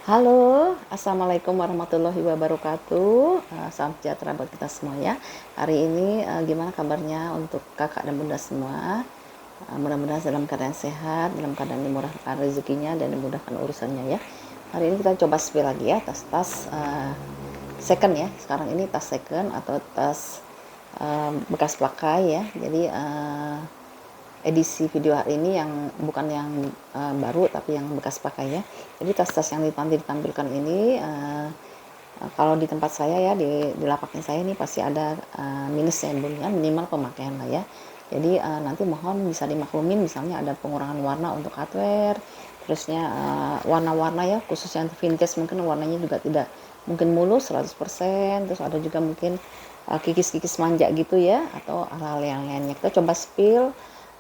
Halo, assalamualaikum warahmatullahi wabarakatuh. Salam sejahtera buat kita semua ya. Hari ini gimana kabarnya untuk kakak dan bunda semua? Mudah-mudahan dalam keadaan sehat, dalam keadaan dimurahkan rezekinya dan dimudahkan urusannya ya. Hari ini kita coba spill lagi ya tas-tas second ya. Sekarang ini tas second atau tas bekas pakai ya. Jadi edisi video hari ini yang bukan yang baru tapi yang bekas pakai ya. Jadi tas-tas yang ditampilkan ini kalau di tempat saya ya, di lapaknya saya ini pasti ada minusnya ya, minimal pemakaian lah ya. Jadi nanti mohon bisa dimaklumin, misalnya ada pengurangan warna untuk hardware, terusnya warna-warna ya, khusus yang vintage mungkin warnanya juga tidak mungkin mulus 100%, terus ada juga mungkin kikis-kikis manja gitu ya, atau hal-hal yang lainnya. Kita coba spill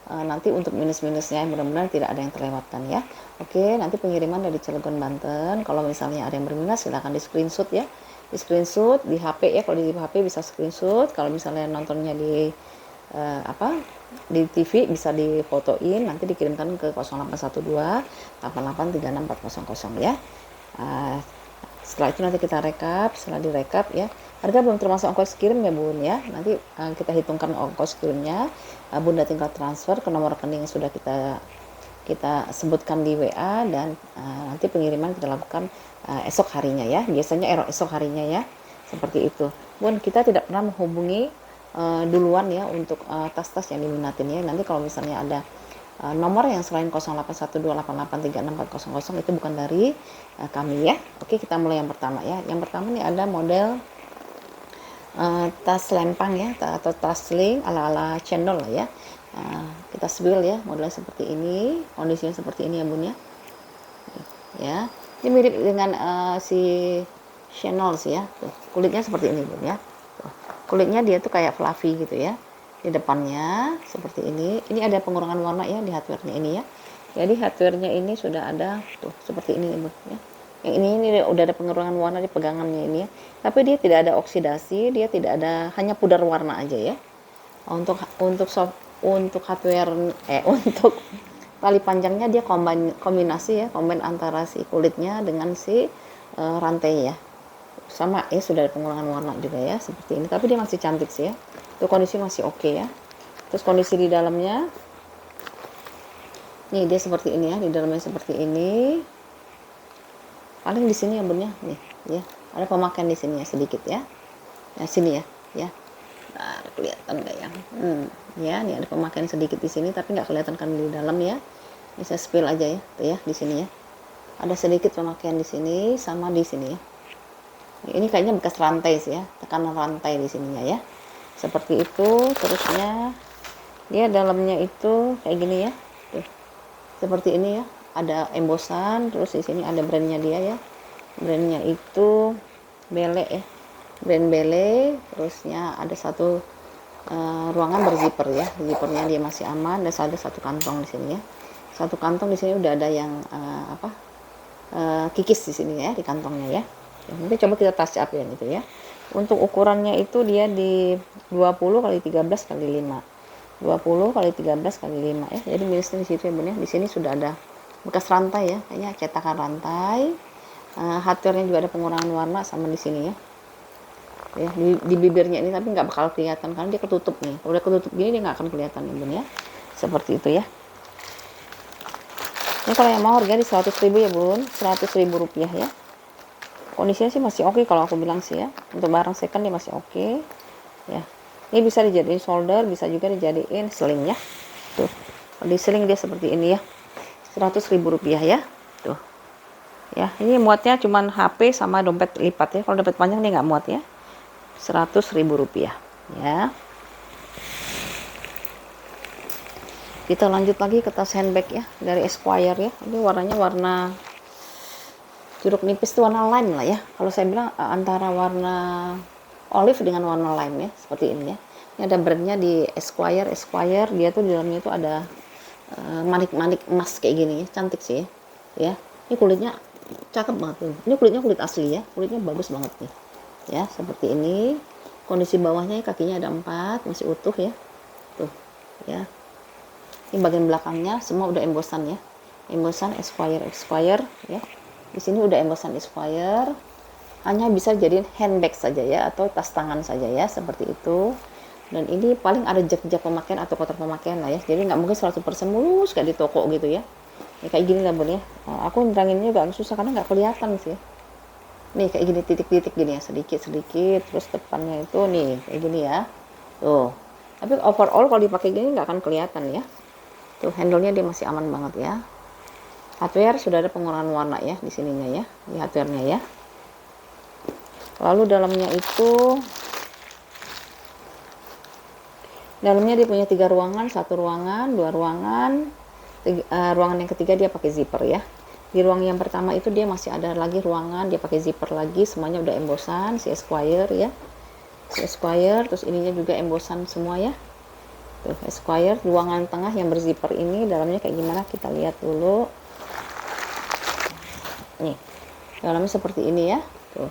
nanti untuk minus-minusnya, mudah-mudahan tidak ada yang terlewatkan ya. Oke, nanti pengiriman dari Cilegon, Banten. Kalau misalnya ada yang berminat silahkan di screenshot ya, di screenshot di HP ya. Kalau di HP bisa screenshot, kalau misalnya nontonnya di di TV bisa difotoin, nanti dikirimkan ke 0812 8836 400 ya. Setelah itu nanti kita rekap. Setelah direkap ya, harga belum termasuk ongkos kirim ya bun ya, nanti kita hitungkan ongkos kirimnya. Bunda tinggal transfer ke nomor rekening yang sudah kita sebutkan di WA, dan nanti pengiriman kita lakukan esok harinya ya, biasanya esok harinya ya, seperti itu bun. Kita tidak pernah menghubungi duluan ya untuk tas-tas yang diminatin ya. Nanti kalau misalnya ada nomor yang selain 081288364000 itu bukan dari kami ya. Oke, kita mulai yang pertama ya. Yang pertama nih ada model tas lempang ya, atau tas sling ala-ala cendol lah ya. Kita spill ya, modelnya seperti ini, kondisinya seperti ini ya bun ya. Ya, ini mirip dengan si Chanel sih ya. Tuh, kulitnya seperti ini bun ya. Tuh, kulitnya dia tuh kayak fluffy gitu ya. Di depannya seperti ini. Ini ada pengurangan warna ya di hardware-nya ini ya. Jadi hardware-nya ini sudah ada tuh seperti ini bun ya. Yang ini udah ada pengurangan warna di pegangannya ini ya. Tapi dia tidak ada oksidasi, dia tidak ada, hanya pudar warna aja ya. Untuk hardware untuk tali panjangnya dia kombinasi ya, kombin antara si kulitnya dengan si rantai ya. Sama ya, sudah ada pengurangan warna juga ya seperti ini, tapi dia masih cantik sih ya. Itu kondisi masih oke ya. Terus kondisi di dalamnya nih dia seperti ini ya, di dalamnya seperti ini. Paling di sini ya bun ya, nih ya ada pemakaian di sini ya sedikit ya. Nah sini ya, ya. Nah, kelihatan nggak ya? Ya, nih ada pemakaian sedikit di sini, tapi nggak kelihatan kan di dalam ya. Ini saya spill aja ya, tuh ya di sini ya. Ada sedikit pemakaian di sini sama di sini ya. Ini kayaknya bekas rantai sih ya, tekanan rantai di sininya ya. Seperti itu. Terusnya dia dalamnya itu kayak gini ya. Tuh. Seperti ini ya. Ada embosan, terus di sini ada brandnya dia ya. Brandnya itu Bele ya. Brand Bele. Terusnya ada satu ruangan berzipper ya. Zippernya dia masih aman, dan ada satu kantong di sini ya. Satu kantong di sini udah ada yang kikis di sini ya, di kantongnya ya. Nanti coba kita touch up ya gitu ya. Untuk ukurannya itu dia di 20 kali 13 kali 5. 20 kali 13 kali 5 ya. Jadi mirisnya di situ ya bun ya. Di sini sudah ada bekas rantai ya, kayaknya cetakan rantai. Hardware-nya juga ada pengurangan warna sama di sini ya. Ya, di bibirnya ini, tapi nggak bakal kelihatan karena dia ketutup nih. Kalau udah ketutup gini dia nggak akan kelihatan ya bun ya. Seperti itu ya. Ini kalau yang mau harganya di 100.000 ya bun, 100.000 rupiah ya. Kondisinya sih masih oke kalau aku bilang sih ya. Untuk barang second dia masih oke ya. Ini bisa dijadiin solder, bisa juga dijadiin sling ya. Tuh, di sling dia seperti ini ya. 100.000 rupiah ya. Tuh ya, ini muatnya cuman HP sama dompet lipat ya. Kalau dompet panjang dia nggak muat ya. 100.000 rupiah ya. Kita lanjut lagi ke tas handbag ya, dari Esquire ya. Ini warnanya warna jeruk nipis itu, warna lime lah ya. Kalau saya bilang antara warna olive dengan warna lime ya, seperti ini ya. Ini ada brandnya di Esquire. Dia tuh di dalamnya itu ada manik-manik emas kayak gini ya, cantik sih ya. Ini kulitnya cakep banget tuh. Ini kulitnya kulit asli ya, kulitnya bagus banget nih ya. Seperti ini. Kondisi bawahnya kakinya ada 4, masih utuh ya. Tuh ya. Ini bagian belakangnya semua udah embosan ya. Embosan Esquire ya. Di sini udah embosan Esquire, hanya bisa jadi handbag saja ya, atau tas tangan saja ya, seperti itu. Dan ini paling ada jejak pemakaian atau kotor pemakaian lah ya, jadi nggak mungkin 100% mulus kayak di toko gitu ya. Ya kayak gini lah bun ya. Aku neranginnya juga agak susah karena nggak kelihatan sih. Nih kayak gini titik-titik gini ya, sedikit-sedikit, terus depannya itu nih kayak gini ya. Tuh. Tapi overall kalau dipakai gini nggak akan kelihatan ya. Tuh handle-nya dia masih aman banget ya. Hardware sudah ada pengurangan warna ya di sininya ya, di hardware-nya ya. Lalu dalamnya dia punya 3 ruangan, 1 ruangan, 2 ruangan, ruangan yang ketiga dia pakai zipper ya. Di ruang yang pertama itu dia masih ada lagi ruangan, dia pakai zipper lagi, semuanya udah embosan si Esquire ya. Si Esquire, terus ininya juga embosan semua ya. Tuh Esquire, ruangan tengah yang berzipper ini dalamnya kayak gimana kita lihat dulu. Nih, dalamnya seperti ini ya. Tuh.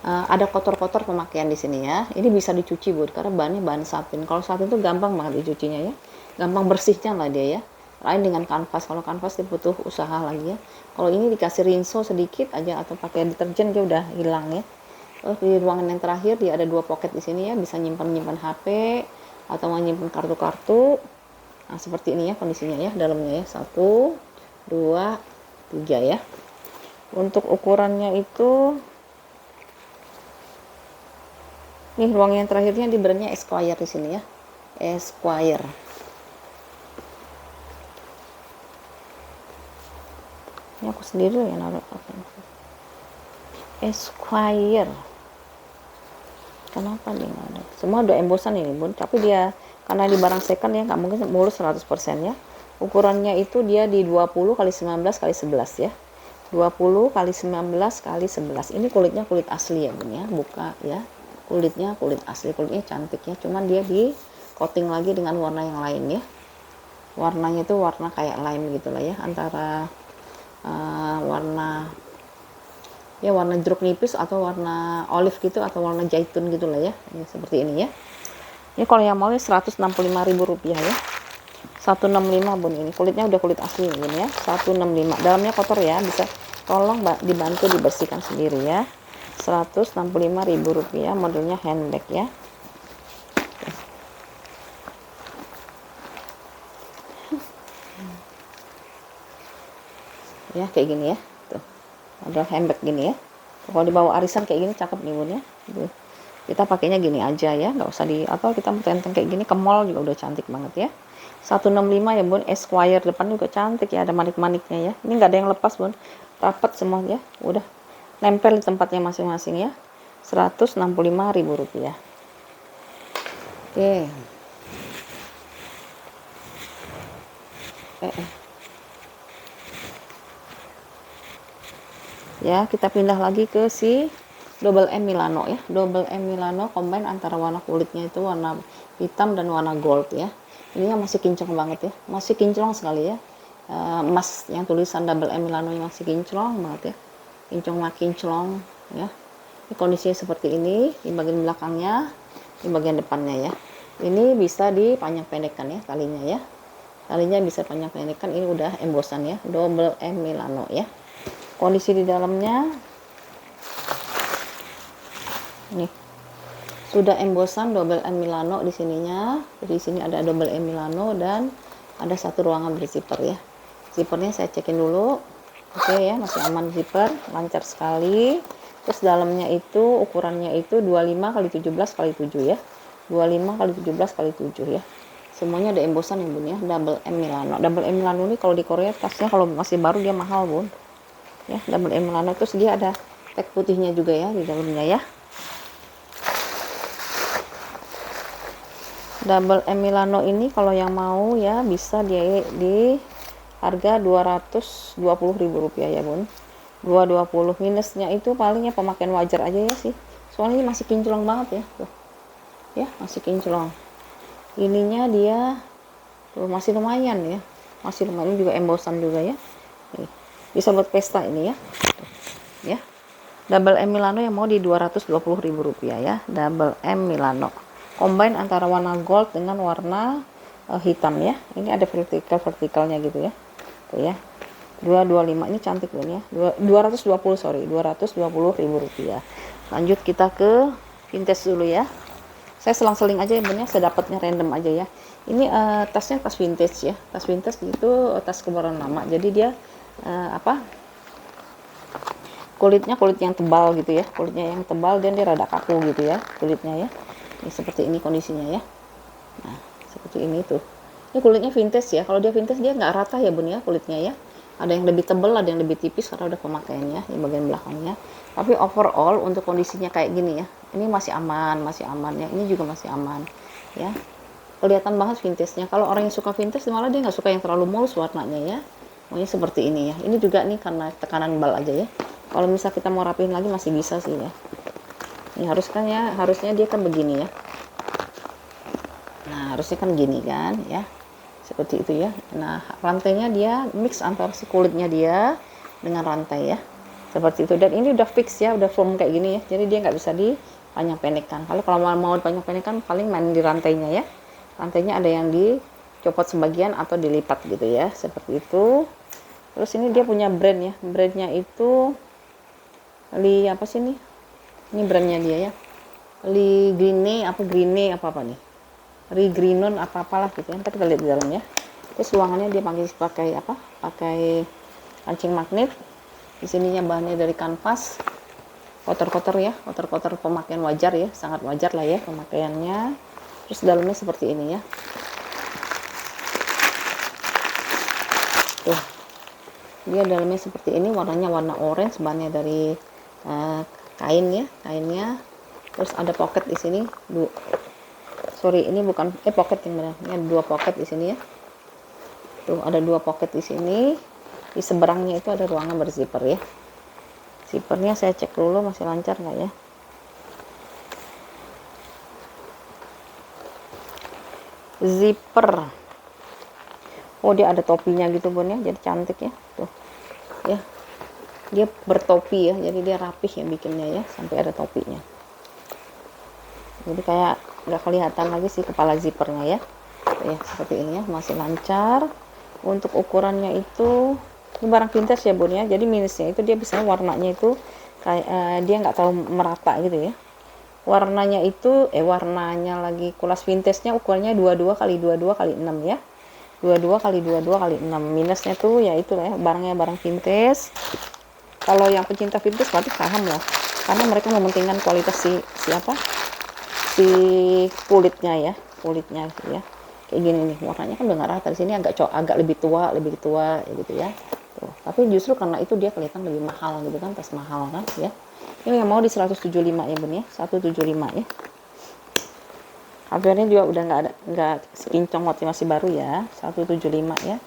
Ada kotor-kotor pemakaian di sini ya. Ini bisa dicuci bud, karena bahannya bahan satin. Kalau satin itu gampang banget dicucinya ya, gampang bersihnya lah dia ya. Lain dengan kanvas, kalau kanvas dia butuh usaha lagi ya. Kalau ini dikasih rinso sedikit aja atau pakai deterjen dia udah hilang ya. Terus di ruangan yang terakhir dia ada 2 pocket di sini ya, bisa nyimpan HP atau menyimpan kartu-kartu. Nah seperti ini ya kondisinya ya, dalamnya ya, 1, 2, 3 ya. Untuk ukurannya itu, nih ruang yang terakhirnya di brandnya Esquire di sini ya, Esquire. Ini aku sendiri yang naruh apa? Esquire. Kenapa dia nggak ada? Semua udah embosan ini bun, tapi dia karena di barang second ya nggak mungkin mulus 100% ya. Ukurannya itu dia di 20 x 19 x 11 ya. 20 x 19 x 11. Ini kulitnya kulit asli ya bun ya, buka ya. Kulitnya kulit asli, kulitnya cantik ya, cuman dia di coating lagi dengan warna yang lain ya. Warnanya itu warna kayak lime gitu lah ya, antara warna jeruk nipis atau warna olive gitu atau warna zaitun gitu lah ya. Ini seperti ini ya. Ini kalau yang mau 165.000 rupiah ya. 165 bun, ini kulitnya udah kulit asli bun ya. 165. Dalamnya kotor ya, bisa tolong dibantu dibersihkan sendiri ya. 165.000 rupiah, modelnya handbag ya. Ya kayak gini ya, tuh model handbag gini ya. Kalau dibawa arisan kayak gini cakep nih bun ya. Tuh. Kita pakainya gini aja ya, nggak usah atau kita tenteng kayak gini ke mall juga udah cantik banget ya. 165 ya bun. Esquire depan juga cantik ya, ada manik-maniknya ya. Ini nggak ada yang lepas bun, rapat semua ya, udah nempel di tempatnya masing-masing ya. 165.000 rupiah. Oke. Ya, kita pindah lagi ke si Double M Milano ya. Double M Milano combine antara warna kulitnya itu warna hitam dan warna gold ya. Ini masih kinclong banget ya, masih kinclong sekali ya. Emas yang tulisan Double M Milano masih kinclong banget ya. Kinclong ya. Ini kondisinya seperti ini di bagian belakangnya, di bagian depannya ya. Ini bisa dipanjang pendekkan ya talinya ya. Talinya bisa panjang pendekkan, ini udah embosan ya, Double M Milano ya. Kondisi di dalamnya nih sudah embosan Double M Milano di sininya. Di sini ada Double M Milano dan ada 1 ruangan berzipper ya. Zippernya saya cekin dulu. Oke ya, masih aman zipper, lancar sekali. Terus dalamnya itu ukurannya itu 25 x 17 x 7 ya. 25 x 17 x 7 ya. Semuanya ada embosan ya bun ya, Double M Milano. Double M Milano ini kalau di Korea tasnya kalau masih baru dia mahal bun. Ya, Double M Milano terus dia ada tag putihnya juga ya di dalamnya ya. Double M Milano ini kalau yang mau ya bisa di harga 220.000 rupiah ya bun. 220 minusnya itu palingnya pemakaian wajar aja ya sih, soalnya ini masih kinclong banget ya tuh ya, masih kinclong. Ininya dia tuh masih lumayan ya, masih lumayan, juga embosan juga ya. Nih, bisa buat pesta ini ya tuh, ya. Double M Milano yang mau di 220.000 rupiah ya. Double M Milano combine antara warna gold dengan warna hitam ya. Ini ada vertikalnya gitu ya tuh ya. 225 ini cantik bun ya. 220 sorry, 220.000 rupiah. Lanjut kita ke vintage dulu ya. Saya selang-seling aja ya bun ya, sedapatnya random aja ya. Ini tasnya tas vintage ya. Tas vintage itu tas keluaran lama. Jadi dia kulitnya kulit yang tebal gitu ya. Kulitnya yang tebal dan dia rada kaku gitu ya kulitnya ya. Ini seperti ini kondisinya ya. Nah, seperti ini tuh. Ini kulitnya vintage ya. Kalau dia vintage dia nggak rata ya bun ya kulitnya ya. Ada yang lebih tebal, ada yang lebih tipis karena udah pemakaiannya di bagian belakangnya. Tapi overall untuk kondisinya kayak gini ya. Ini masih aman ya. Ini juga masih aman ya. Kelihatan banget vintage-nya. Kalau orang yang suka vintage malah dia nggak suka yang terlalu mulus warnanya ya. Maunya seperti ini ya. Ini juga nih karena tekanan bal aja ya. Kalau misal kita mau rapihin lagi masih bisa sih ya. Ini harusnya dia kan begini ya. Nah, harusnya kan gini kan ya. Seperti itu ya. Nah, rantainya dia mix antara si kulitnya dia dengan rantai ya. Seperti itu. Dan ini udah fix ya, udah firm kayak gini ya. Jadi dia nggak bisa dipanjang-pendekkan. Kalau mau dipanjang-pendekkan paling main di rantainya ya. Rantainya ada yang dicopot sebagian atau dilipat gitu ya. Seperti itu. Terus ini dia punya brand ya. Brandnya itu apa sih nih? Ini brandnya dia ya. Green apa nih? Regrinon apa-apalah gitu ya. Ntar kita lihat di dalam ya. Terus ruangannya dia pakai apa? Pakai kancing magnet. Di sininya bahannya dari kanvas. Kotor-kotor ya, kotor-kotor pemakaian wajar ya, sangat wajar lah ya pemakaiannya. Terus dalamnya seperti ini ya. Tuh. Dia dalamnya seperti ini, warnanya warna orange, bahannya dari kain ya, kainnya. Terus ada pocket di sini. Sorry, ini bukan pocket yang benar. Ini ada 2 pocket di sini ya. Tuh, ada 2 pocket di sini. Di seberangnya itu ada ruangan berzipper ya. Zippernya saya cek dulu masih lancar nggak ya. Zipper. Oh, dia ada topinya gitu bun ya. Jadi cantik ya. Tuh. Ya. Dia bertopi ya. Jadi dia rapih ya bikinnya ya, sampai ada topinya. Jadi kayak nggak kelihatan lagi sih kepala zippernya ya. Ya seperti ini ya, masih lancar. Untuk ukurannya itu ini barang vintage ya bun ya. Jadi minusnya itu dia biasanya warnanya itu kayak dia nggak terlalu merata gitu ya. Warnanya itu warnanya lagi kulas vintage-nya ukurannya 22 kali 22 kali 6 ya. 22 kali 22 kali 6. Minusnya tuh ya itu ya, barangnya barang vintage. Kalau yang pecinta vintage berarti paham lah. Karena mereka mementingkan kualitas si kulitnya ya, ya kayak gini nih, warnanya kan udah nggak rata. Di sini agak lebih tua ya gitu ya. Tuh. Tapi justru karena itu dia kelihatan lebih mahal gitu kan, tas mahal kan ya. Ini yang mau di 175 ya bun ya, 175 ya. Hardware-nya juga udah nggak sekincong waktu masih baru ya, 175 ya.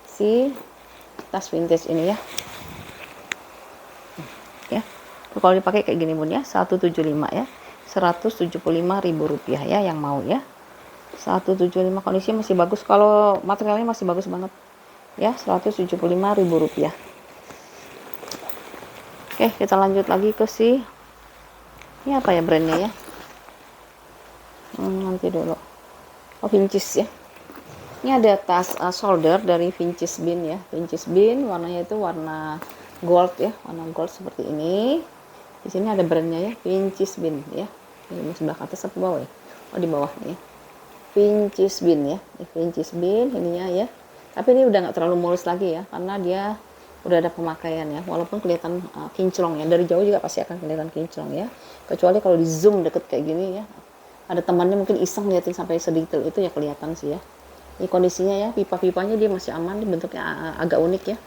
Si tas vintage ini ya. Ya. Kalau dipakai kayak gini bun ya, 175 ya. 175.000 rupiah ya yang mau ya. 175 kondisi masih bagus, kalau materialnya masih bagus banget ya. 175.000 rupiah. Oke, kita lanjut lagi ke ini apa ya brandnya ya. Nanti dulu. Oh, Vincis ya. Ini ada tas shoulder dari Vincis Bean ya. Vincis Bean warnanya itu warna gold ya, warna gold seperti ini. Di sini ada brandnya ya, Vincis Bean ya. Ini sebelah atas atau bawah ya? Oh, di bawah nih. Vincis Bean ya. Vincis Bean ininya ya. Tapi ini udah nggak terlalu mulus lagi ya, karena dia udah ada pemakaian ya. Walaupun kelihatan kinclong ya. Dari jauh juga pasti akan kelihatan kinclong ya. Kecuali kalau di zoom deket kayak gini ya. Ada temannya mungkin iseng liatin sampai sedetail itu ya, kelihatan sih ya. Ini kondisinya ya, pipa-pipanya dia masih aman, bentuknya agak unik ya.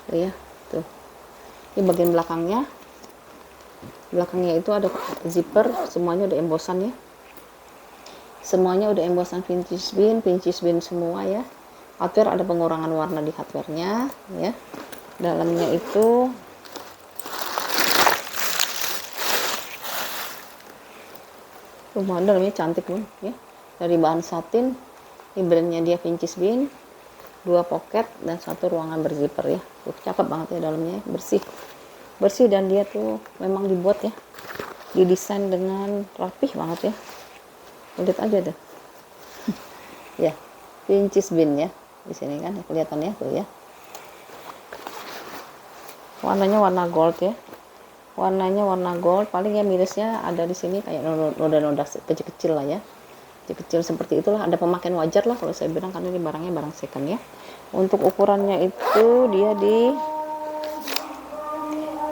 Tuh ya, tuh. Ini bagian belakangnya. Belakangnya itu ada zipper, semuanya udah embosan ya. Semuanya udah embosan Vincis Bean semua ya. Hardware ada pengurangan warna di hardware-nya ya. Dalamnya itu dalamnya cantik pun ya. Dari bahan satin. Ini brandnya dia Vincis Bean. 2 pocket dan 1 ruangan berzipper ya. Cakep banget ya dalamnya, bersih dan dia tuh memang dibuat ya, didesain dengan rapih banget ya. Lihat aja deh. Ya, Vincis Bean ya. Di sini kan kelihatannya tuh ya. Warnanya warna gold ya, warnanya warna gold. Paling ya minusnya ada di sini kayak noda-noda kecil-kecil lah ya, kecil-kecil seperti itulah. Ada pemakaian wajar lah kalau saya bilang, karena ini barangnya barang second ya. Untuk ukurannya itu dia di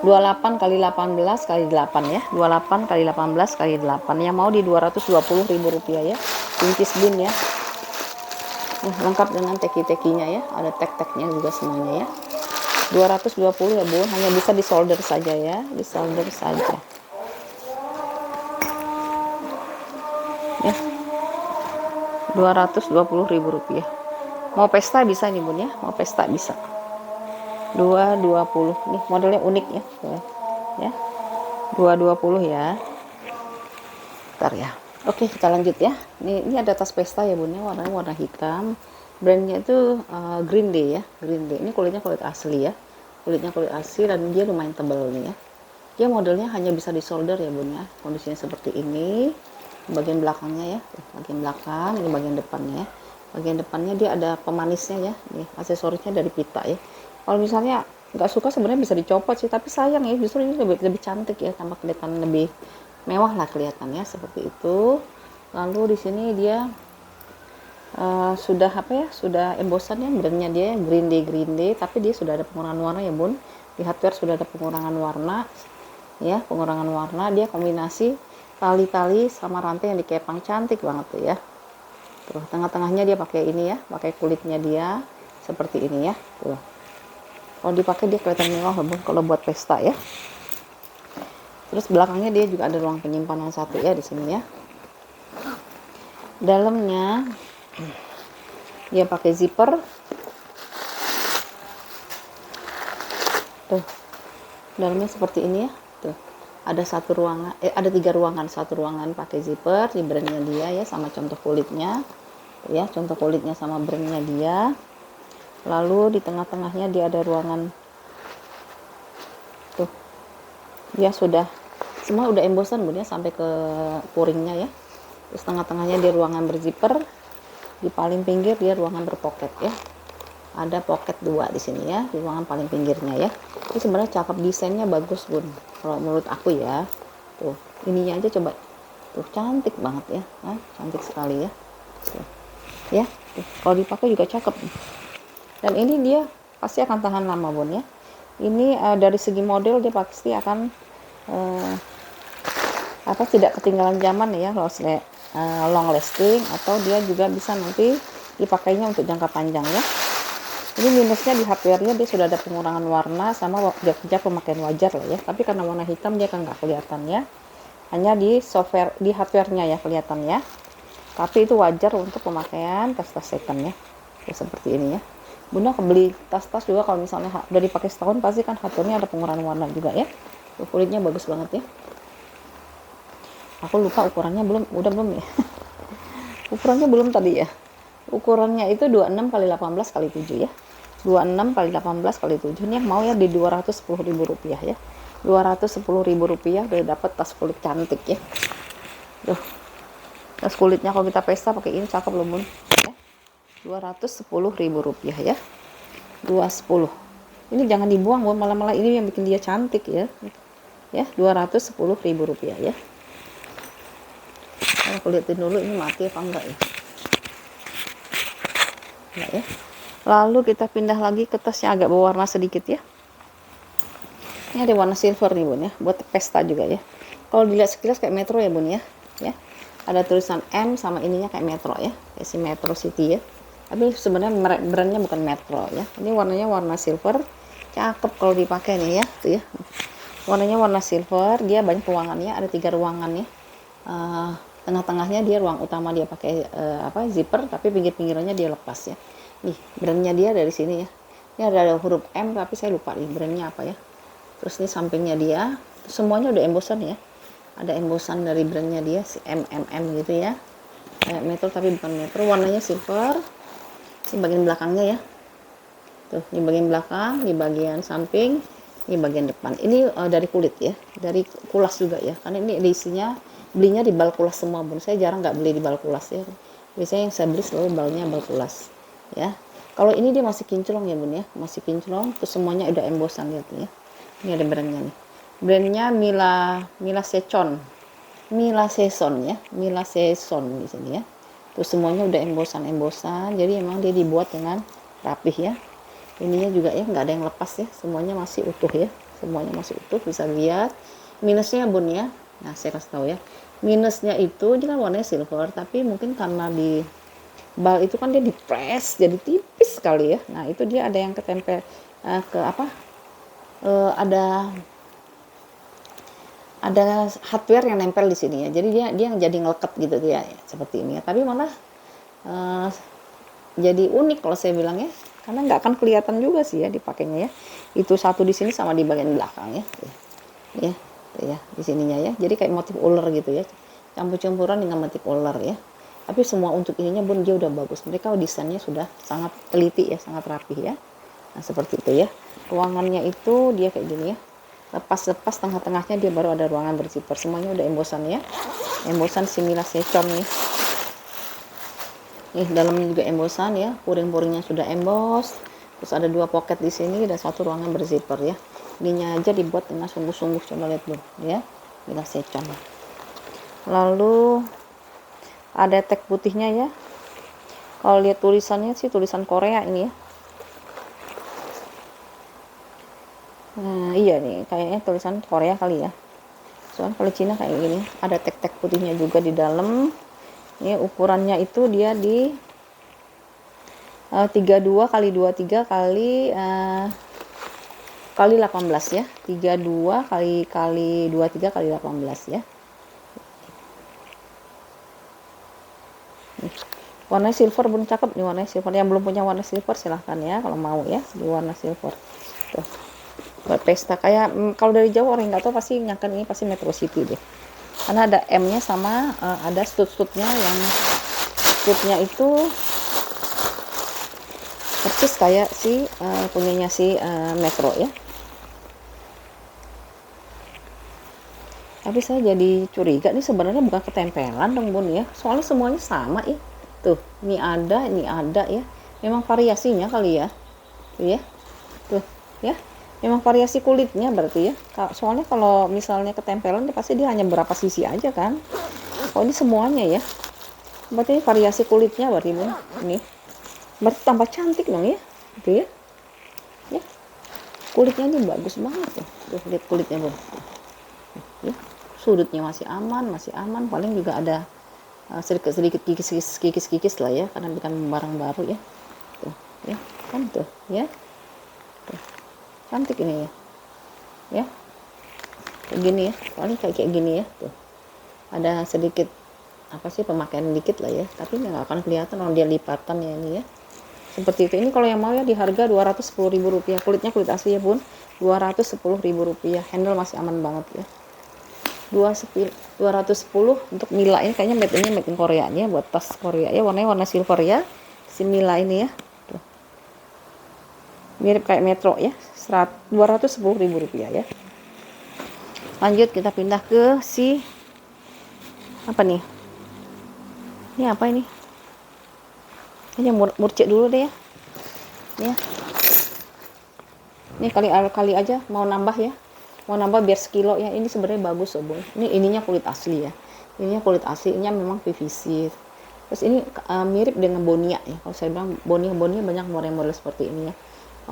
28 kali 18 kali 8 ya, 28 kali 18 kali 8. Yang mau di Rp220.000 ya, pincis bin ya. Lengkap dengan teki-tekinya ya, ada tek-teknya juga semuanya ya. 220 ya Bun, hanya bisa disolder saja ya, disolder saja ya. Rp220.000. Mau pesta bisa nih Bun ya, mau pesta bisa. 220 nih, modelnya unik ya, ya 220 ya. Bentar ya. Oke, kita lanjut ya. Ini ada tas pesta ya Bun ya, warnanya warna hitam. Brandnya itu Green Day ya, Green Day. Ini kulitnya kulit asli ya, kulitnya kulit asli, dan dia lumayan tebal nih ya. Dia modelnya hanya bisa disolder ya Bun ya. Kondisinya seperti ini. Bagian belakangnya ya, bagian belakang, ini bagian depannya ya. Bagian depannya dia ada pemanisnya ya, nih aksesorisnya dari pita ya. Kalau misalnya nggak suka sebenarnya bisa dicopot sih, tapi sayang ya, justru ini lebih cantik ya, tampak kelihatan lebih mewah lah kelihatannya seperti itu. Lalu di sini dia sudah apa ya, sudah embosannya, brandnya dia Green Day, tapi dia sudah ada pengurangan warna ya Bun. Di hardware sudah ada pengurangan warna ya, pengurangan warna. Dia kombinasi tali-tali sama rantai yang dikepang, cantik banget tuh ya. Tuh, tengah-tengahnya dia pakai ini ya, pakai kulitnya dia seperti ini ya. Tuh, kalau dipakai dia kelihatan mewah Bun kalau buat pesta ya. Terus belakangnya dia juga ada ruang penyimpanan satu ya di sini ya. Dalamnya dia pakai zipper. Tuh, dalamnya seperti ini ya. Tuh, ada satu ruangan, ada 3 ruangan. Satu ruangan pakai zipper, di brandnya dia ya, sama contoh kulitnya ya, contoh kulitnya sama brandnya dia. Lalu di tengah-tengahnya dia ada ruangan. Tuh, dia sudah semua udah embosan Bun ya, sampai ke puringnya ya. Terus tengah-tengahnya dia ruangan berzipper. Di paling pinggir dia ruangan berpoket ya. Ada pocket 2 di sini ya, di ruangan paling pinggirnya ya. Ini sebenarnya cakep, desainnya bagus Bun, kalau menurut aku ya. Tuh, ininya aja coba. Tuh, cantik banget ya. Nah, cantik sekali ya. Tuh. Ya, tuh. Kalau dipakai juga cakep. Dan ini dia pasti akan tahan lama Bun ya. Ini dari segi model dia pasti akan tidak ketinggalan zaman ya, long lasting, atau dia juga bisa nanti dipakainya untuk jangka panjang ya. Ini minusnya di hardware-nya dia sudah ada pengurangan warna sama jejak pemakaian wajar lah ya, tapi karena warna hitam dia kan nggak kelihatan ya, hanya di software, di hardware-nya ya kelihatan ya, tapi itu wajar untuk pemakaian tas-tas second ya. Seperti ini ya. Bunda beli tas-tas juga kalau misalnya udah dipakai setahun, pasti kan hardware-nya ada pengurangan warna juga ya. Kulitnya bagus banget ya. Aku lupa ukurannya, belum ya. Ukurannya belum tadi ya. Ukurannya itu 26 kali 18 kali 7 ya. 26 kali 18 kali 7. Ini yang mau ya di Rp210.000 ya. Rp210.000 udah dapat tas kulit cantik ya. Tuh. Tas kulitnya kalau kita pesta pakai ini cakep loh Bun. Ya. Rp210.000 ya. 210. Ini jangan dibuang Bun, malah ini yang bikin dia cantik ya. Ya, Rp210.000 ya. Aku liatin dulu ini mati apa enggak ya. Enggak ya. Lalu kita pindah lagi ke tas yang agak berwarna sedikit ya. Ini ada warna silver nih Bun ya, buat pesta juga ya. Kalau dilihat sekilas kayak Metro ya Bun ya. Ya. Ada tulisan M sama ininya kayak Metro ya, kayak si Metro City ya. Tapi sebenarnya brandnya bukan Metro ya. Ini warnanya warna silver. Cakep kalau dipakai nih ya, tuh ya. Warnanya warna silver, dia banyak ruangannya, ada 3 ruangan ya. Tengah-tengahnya dia ruang utama, dia pakai zipper, tapi pinggir-pinggirannya dia lepas ya. Nih, brandnya dia dari sini ya. Ini ada huruf M, tapi saya lupa nih brandnya apa ya. Terus ini sampingnya dia, semuanya udah embosan ya. Ada embosan dari brandnya dia, si MMM gitu ya. Kayak Metro tapi bukan Metro, warnanya silver. Ini bagian belakangnya ya. Tuh, di bagian belakang, di bagian samping, ini bagian depan. Ini dari kulit ya, dari kulas juga ya. Karena ini edisinya belinya di bal kulas semua Bun. Saya jarang nggak beli di bal kulas ya. Biasanya yang saya beli selalu balnya bal kulas ya. Kalau ini dia masih kinclong ya Bun ya, masih kinclong. Terus semuanya udah embosan lihat ya. Ini ada brandnya nih. Brandnya Mila Saison ya, Mila Saison di sini ya. Terus semuanya udah embosan, jadi emang dia dibuat dengan rapih ya. Ininya juga ya nggak ada yang lepas ya, semuanya masih utuh ya, semuanya masih utuh. Bisa lihat minusnya bun ya. Nah saya kasih tahu ya, minusnya itu dia kan warnanya silver, tapi mungkin karena di bal itu kan dia di press jadi tipis sekali ya. Nah itu dia ada yang ketempel ke apa, ada hardware yang nempel di sini ya, jadi dia yang jadi ngeleket gitu ya, seperti ini ya. Tapi malah jadi unik kalau saya bilang ya, karena nggak akan kelihatan juga sih ya dipakainya ya. Itu satu di sini sama di bagian belakang ya, ya, ya di sininya ya. Jadi kayak motif ular gitu ya, campur-campuran dengan motif ular ya. Tapi semua untuk ininya bun dia udah bagus. Mereka desainnya sudah sangat teliti ya, sangat rapi ya. Nah seperti itu ya. Ruangannya itu dia kayak gini ya. Lepas-lepas tengah-tengahnya dia baru ada ruangan berzipper. Semuanya udah embosan ya. Embosan Mila Saison nih. Nih dalamnya juga embosan ya. Puring-puringnya sudah embos. Terus ada 2 pocket di sini dan 1 ruangan berzipper ya. Ininya aja dibuat dengan sungguh-sungguh, coba lihat dulu ya. Mila Saison. Lalu ada tag putihnya ya. Kalau lihat tulisannya sih tulisan Korea ini ya. Nah iya nih kayaknya tulisan Korea kali ya, soalnya kalau Cina kayak gini ada tag-tag putihnya juga di dalam. Ini ukurannya itu dia di 32 kali 23 kali 18 ya, 32 kali 23 kali 18 ya. Nih, warnanya silver bun, cakep nih warnanya silver. Yang belum punya warna silver silahkan ya kalau mau ya di warna silver tuh buat pesta. Kayak kalau dari jauh orang nggak tahu pasti nyangka ini pasti Metro City deh, karena ada M-nya sama ada stud-studnya, yang studnya itu persis kayak si punyanya si Metro ya. Tapi saya jadi curiga nih sebenarnya bukan ketempelan dong bun ya, soalnya semuanya sama ya. Tuh ini ada ya, memang variasinya kali ya. Tuh ya, tuh ya, memang variasi kulitnya berarti ya. Soalnya kalau misalnya ketempelan pasti dia hanya berapa sisi aja kan. Oh ini semuanya ya, berarti ini variasi kulitnya berarti bun. Ini berarti tambah cantik dong ya, gitu ya. Ya kulitnya ini bagus banget ya. Tuh lihat kulitnya bun ya. Sudutnya masih aman, paling juga ada sedikit kikis lah ya, karena bukan barang baru ya. Tuh ya kan, tuh ya, tuh cantik ini ya kayak gini ya, paling kayak gini ya. Tuh ada sedikit apa sih pemakaian dikit lah ya, tapi nggak akan kelihatan kalau dia lipatan ya ini ya, seperti itu. Ini kalau yang mau ya di harga Rp210.000. Kulitnya kulit asli ya bun, Rp210.000. Handle masih aman banget ya. 210 untuk Mila ini kayaknya made in Korea nya, buat tas Korea ya. Warnanya warna silver ya si Mila ini ya. Tuh. Mirip kayak Metro ya. Rp210.000 ya. Lanjut kita pindah ke si apa nih? Ini apa ini? Ini murcek dulu deh ya. Ya. Ini kali aja mau nambah ya. Mau nambah biar sekilo ya. Ini sebenarnya bagus loh, Boy. Ini ininya kulit asli ya. Ininya kulit aslinya memang PVC. Terus ini mirip dengan Bonia ya. Kalau saya bilang Bonia banyak model-model seperti ini ya.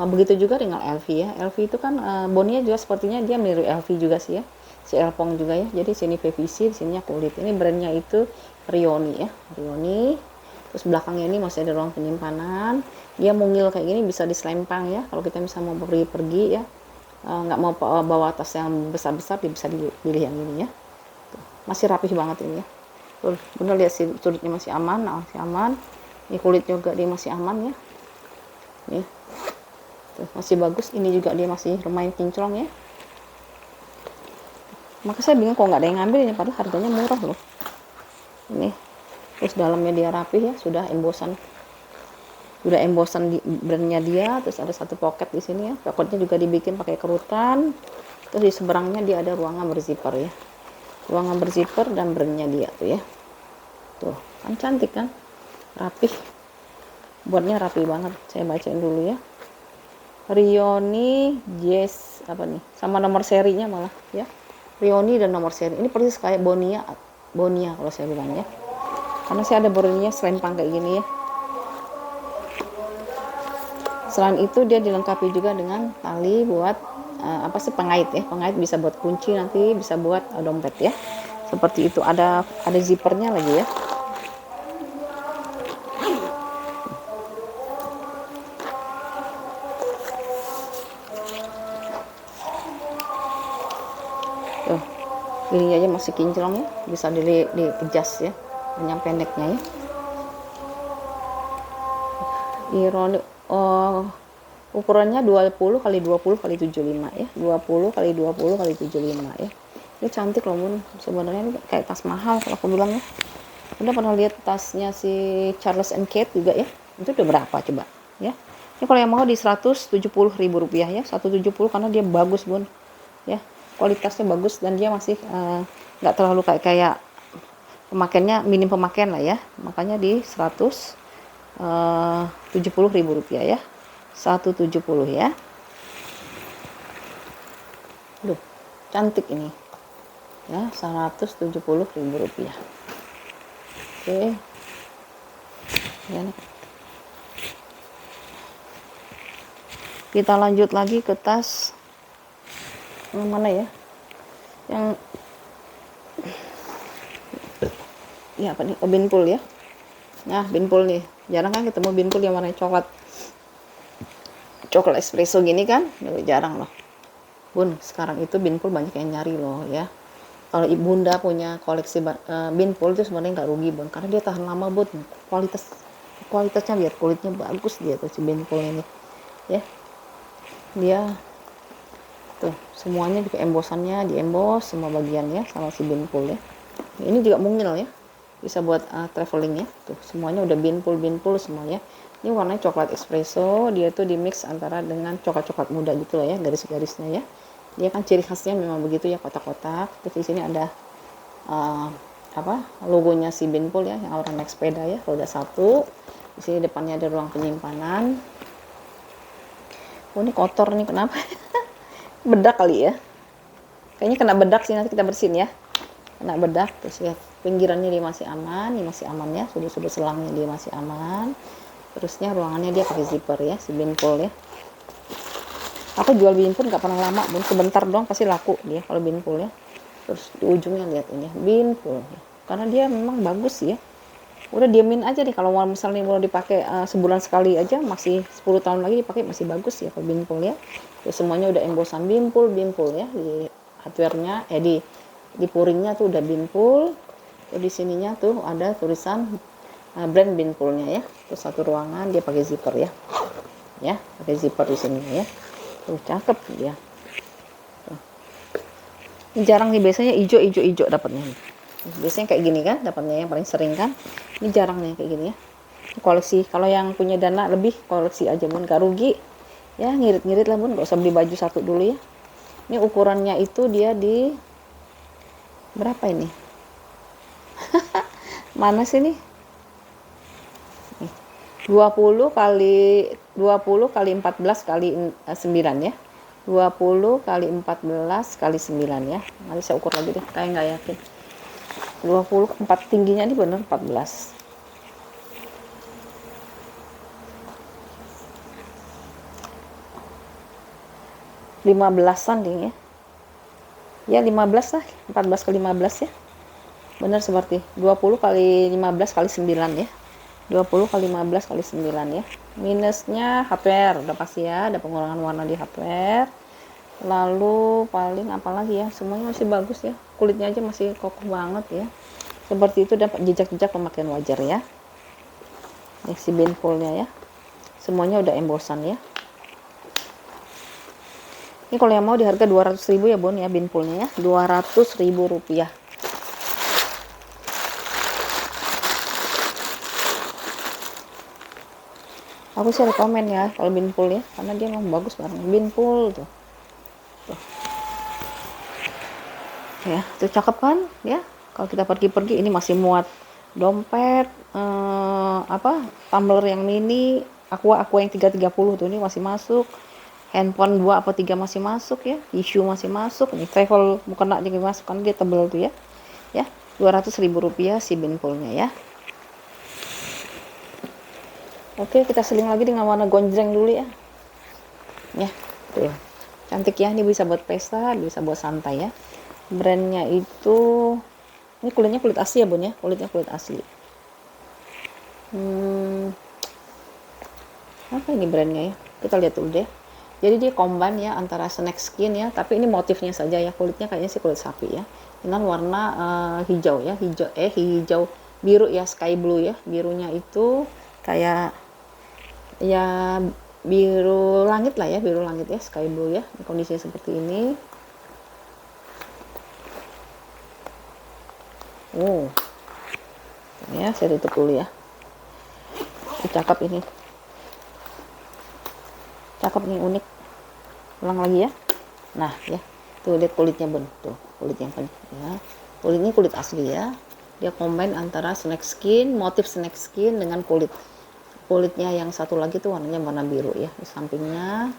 Begitu juga dengan LV ya. LV itu kan Bonia juga sepertinya dia mirip LV juga sih ya. Si Elpong juga ya. Jadi sini PVC, di sininya kulit. Ini brandnya itu Rioni ya. Rioni. Terus belakangnya ini masih ada ruang penyimpanan. Dia mungil kayak gini bisa diselempang ya. Kalau kita misalnya mau pergi ya, nggak mau bawa tas yang besar-besar, bisa dipilih yang ini ya. Tuh, masih rapih banget ini ya. Tuh, bener lihat sih sudutnya masih aman, masih aman. Ini kulit juga dia masih aman ya. Nih. Tuh, masih bagus. Ini juga dia masih lumayan kinclong ya. Maka saya bingung kok nggak ada yang ngambil ini, padahal harganya murah loh. Ini. Terus dalamnya dia rapih ya, sudah embosan di brandnya dia. Terus ada 1 pocket di sini ya, pocketnya juga dibikin pakai kerutan. Terus di seberangnya dia ada ruangan berzipper ya, ruangan berzipper dan brandnya dia tuh ya. Tuh kan cantik kan, rapih, buatnya rapi banget. Saya bacain dulu ya. Rioni apa nih, sama nomor serinya malah ya. Rioni dan nomor seri ini persis kayak Bonia kalau saya bilang ya, karena saya ada Bonia selempang kayak gini ya. Selain itu dia dilengkapi juga dengan tali buat apa sih, pengait ya, pengait bisa buat kunci, nanti bisa buat dompet ya, seperti itu. Ada zippernya lagi ya. Tuh, ini aja masih kinclong ya, bisa di-adjust ya, yang pendeknya ya. Ironi, ukurannya 20 kali 20 kali 75 ya, 20 kali 20 kali 75 ya. Ini cantik loh bun, sebenarnya ini kayak tas mahal kalau aku bilang ya. Udah pernah lihat tasnya si Charles and Kate juga ya, itu udah berapa coba ya. Ini kalau yang mau di 170.000 rupiah ya, 170, karena dia bagus bun ya, kualitasnya bagus dan dia masih nggak terlalu kayak pemakaiannya, minim pemakaian lah ya, makanya di 170.000 rupiah ya, 170 ya. Duh, cantik ini ya, 170.000 rupiah. Oke ya, kita lanjut lagi ke tas yang mana ya, yang ya apa nih, binpul ya. Nah, binpul nih, jarang kan ketemu binpul yang warnanya coklat espresso gini kan, jarang loh bun. Sekarang itu binpul banyak yang nyari loh ya. Kalau ibunda punya koleksi binpul itu sebenarnya nggak rugi bun, karena dia tahan lama bun, kualitasnya biar kulitnya bagus dia tuh si binpul ini ya. Dia tuh semuanya juga embosannya diembos semua bagiannya sama si binpul ya. Ini juga mungil ya, bisa buat traveling ya. Tuh semuanya udah binpul semuanya. Ini warnanya coklat espresso, dia tuh di mix antara dengan coklat muda gitu loh ya, garis-garisnya ya. Dia kan ciri khasnya memang begitu ya, kotak-kotak. Terus di sini ada logonya si binpul ya, yang orang naik sepeda ya, roda 1. Di sini depannya ada ruang penyimpanan. Oh, ini kotor nih, kenapa? Bedak kali ya, kayaknya kena bedak sih, nanti kita bersihin ya. Kena bedak. Terus ya, pinggirannya dia masih aman, ini masih aman ya, sudut selangnya dia masih aman. Terusnya ruangannya dia pakai zipper ya, si binpul ya. Aku jual binpul nggak pernah lama bun, sebentar doang pasti laku dia kalau binpul ya. Terus di ujungnya lihat ini binpul ya, karena dia memang bagus ya. Udah diamin aja nih, kalau misalnya mau dipakai sebulan sekali aja, masih 10 tahun lagi dipakai masih bagus ya kalau binpul ya. Terus semuanya udah embosan binpul ya, di hardware-nya di puringnya tuh udah binpul. Terus di sininya tuh ada tulisan brand binpulnya ya. Terus satu ruangan dia pakai zipper ya, pakai zipper di sini ya. Tuh cakep dia. Tuh. Ini jarang nih, biasanya hijau dapatnya. Biasanya kayak gini kan dapatnya, yang paling sering kan. Ini jarang nih kayak gini ya. Koleksi, kalau yang punya dana lebih koleksi aja bun, gak rugi ya, ngirit lah bun, gak usah beli baju satu dulu ya. Ini ukurannya itu dia di berapa ini? Mana sih nih? 20 kali 14 kali 9 ya. 20 kali 14 kali 9 ya. Nanti saya ukur lagi deh, kayak nggak yakin. 24 tingginya ini bener 14. 15-an ding ya. Ya 15 lah, 14 kali 15 ya. Benar seperti 20 kali 15 kali 9 ya. 20 kali 15 kali 9 ya. Minusnya hardware udah pasti ya, ada pengurangan warna di hardware. Lalu paling apa lagi ya, semuanya masih bagus ya, kulitnya aja masih kokoh banget ya. Seperti itu, dapat jejak-jejak pemakaian wajar ya. Ini si binpulnya ya, semuanya udah embosan ya. Ini kalau yang mau di harga 200.000 ya bun ya, binpulnya ya, 200.000 rupiah. Aku sih rekomen ya kalau binpul ya, karena dia memang bagus banget binpul tuh. Ya, itu cakep kan ya. Kalau kita pergi-pergi ini masih muat dompet, tumbler yang mini, aqua yang 330 tuh, ini masih masuk. handphone 2 atau 3 masih masuk ya, tisu masih masuk nih, travel mukena juga masuk kan dia tebel tuh ya. Ya, Rp200.000 si binpulnya ya. Oke, kita seling lagi dengan warna gonjreng dulu ya. Ya, tuh. Cantik ya, ini bisa buat pesta, bisa buat santai ya. Brandnya itu, ini kulitnya kulit asli ya bun ya, kulitnya kulit asli. Apa ini brandnya ya? Kita lihat dulu deh. Jadi dia combine ya antara snack skin ya, tapi ini motifnya saja ya, kulitnya kayaknya sih kulit sapi ya. Dengan warna hijau ya, hijau biru ya, sky blue ya. Birunya itu kayak ya biru langit lah ya, biru langit ya, sky blue ya. Kondisinya seperti ini. Oh. Ya, saya tutup dulu ya. Cakep ini. Cakep nih, unik. Ulang lagi ya. Nah ya, tuh lihat kulitnya bun, tuh kulit yang ya. Kulit ini kulit asli ya. Dia combine antara snack skin, motif snack skin dengan kulitnya yang satu lagi tuh warnanya warna biru ya. Di sampingnya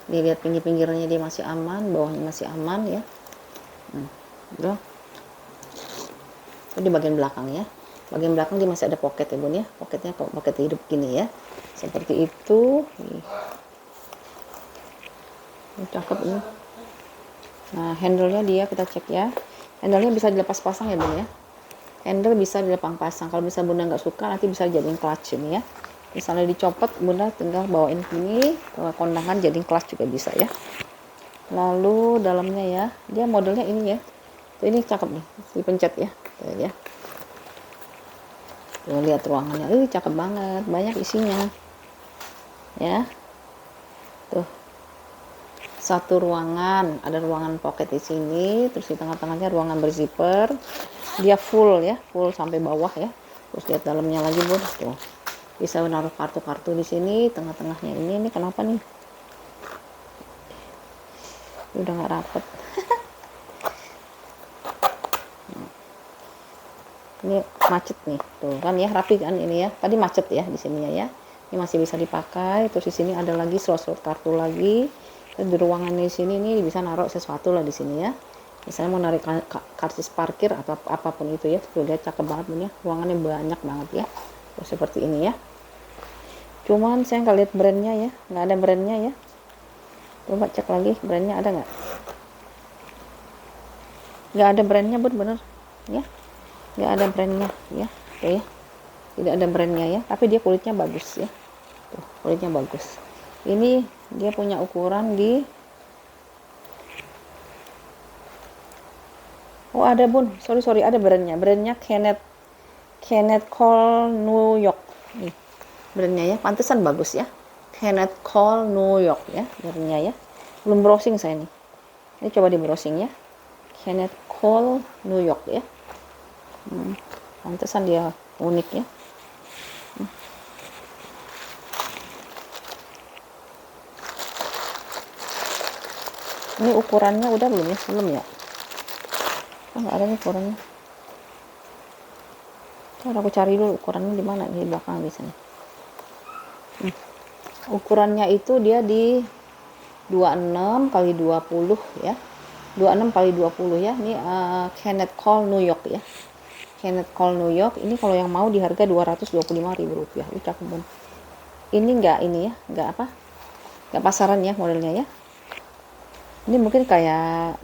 dilihat pinggir-pinggirnya dia masih aman, bawahnya masih aman ya. Bro. Di bagian belakang ya. Bagian belakang dia masih ada pocket ya bun ya. Pocketnya pocket hidup gini ya. Seperti itu. Ini cakep ini. Nah, handle-nya dia kita cek ya. Handle-nya bisa dilepas pasang ya bun ya. Handle bisa dilepas pasang. Kalau bisa bunda nggak suka, nanti bisa jadiin clutch ini ya. Misalnya dicopot, bunda tinggal bawain sini ke kondangan jadiin clutch juga bisa ya. Lalu dalamnya ya, dia modelnya ini ya. Tuh, ini cakep nih, dipencet ya. Tuh ya. Tuh, lihat ruangannya, cakep banget, banyak isinya. Ya. Tuh. Satu ruangan, ada ruangan pocket di sini, terus di tengah-tengahnya ruangan berzipper. Dia full ya, full sampai bawah ya. Terus lihat dalamnya lagi bun, tuh. Bisa menaruh kartu-kartu di sini, tengah-tengahnya ini kenapa nih? Udah nggak rapet. Ini macet nih, tuh kan ya, rapi kan ini ya. Tadi macet ya di sini ya. Ini masih bisa dipakai. Terus di sini ada lagi slot-slot kartu lagi. Dan di ruangan di sini nih bisa naruh sesuatu lah di sini ya. Misalnya mau narik karcis parkir atau apapun itu ya. Tuh lihat cakep banget nih ya. Ruangannya banyak banget ya. Terus seperti ini ya. Cuman saya nggak lihat brandnya ya, nggak ada brandnya ya. Coba cek lagi brandnya ada nggak? Nggak ada brandnya bun, bener ya. Nggak ada brandnya ya. Tuh ya. Tidak ada brandnya ya. Tapi dia kulitnya bagus ya. Tuh kulitnya bagus. Ini dia punya ukuran di, oh ada bun, sorry ada brandnya Kenneth Cole New York nih brandnya ya, pantesan bagus ya, Kenneth Cole New York ya brandnya ya. Belum browsing saya nih, ini coba di browsing ya, Kenneth Cole New York ya. Pantesan dia unik ya. Ini ukurannya udah belum ya? Belum ya? Nggak ada nih ukurannya. Coba aku cari dulu ukurannya di mana, di belakang di sini. Ukurannya itu dia di 26 kali 20 ya. 26 kali 20 ya. Ini Kenneth Cole New York ya. Kenneth Cole New York. Ini kalau yang mau di harga Rp225.000. Cakep bun. Ini enggak ini ya, enggak apa? Enggak pasaran ya modelnya ya. Ini mungkin kayak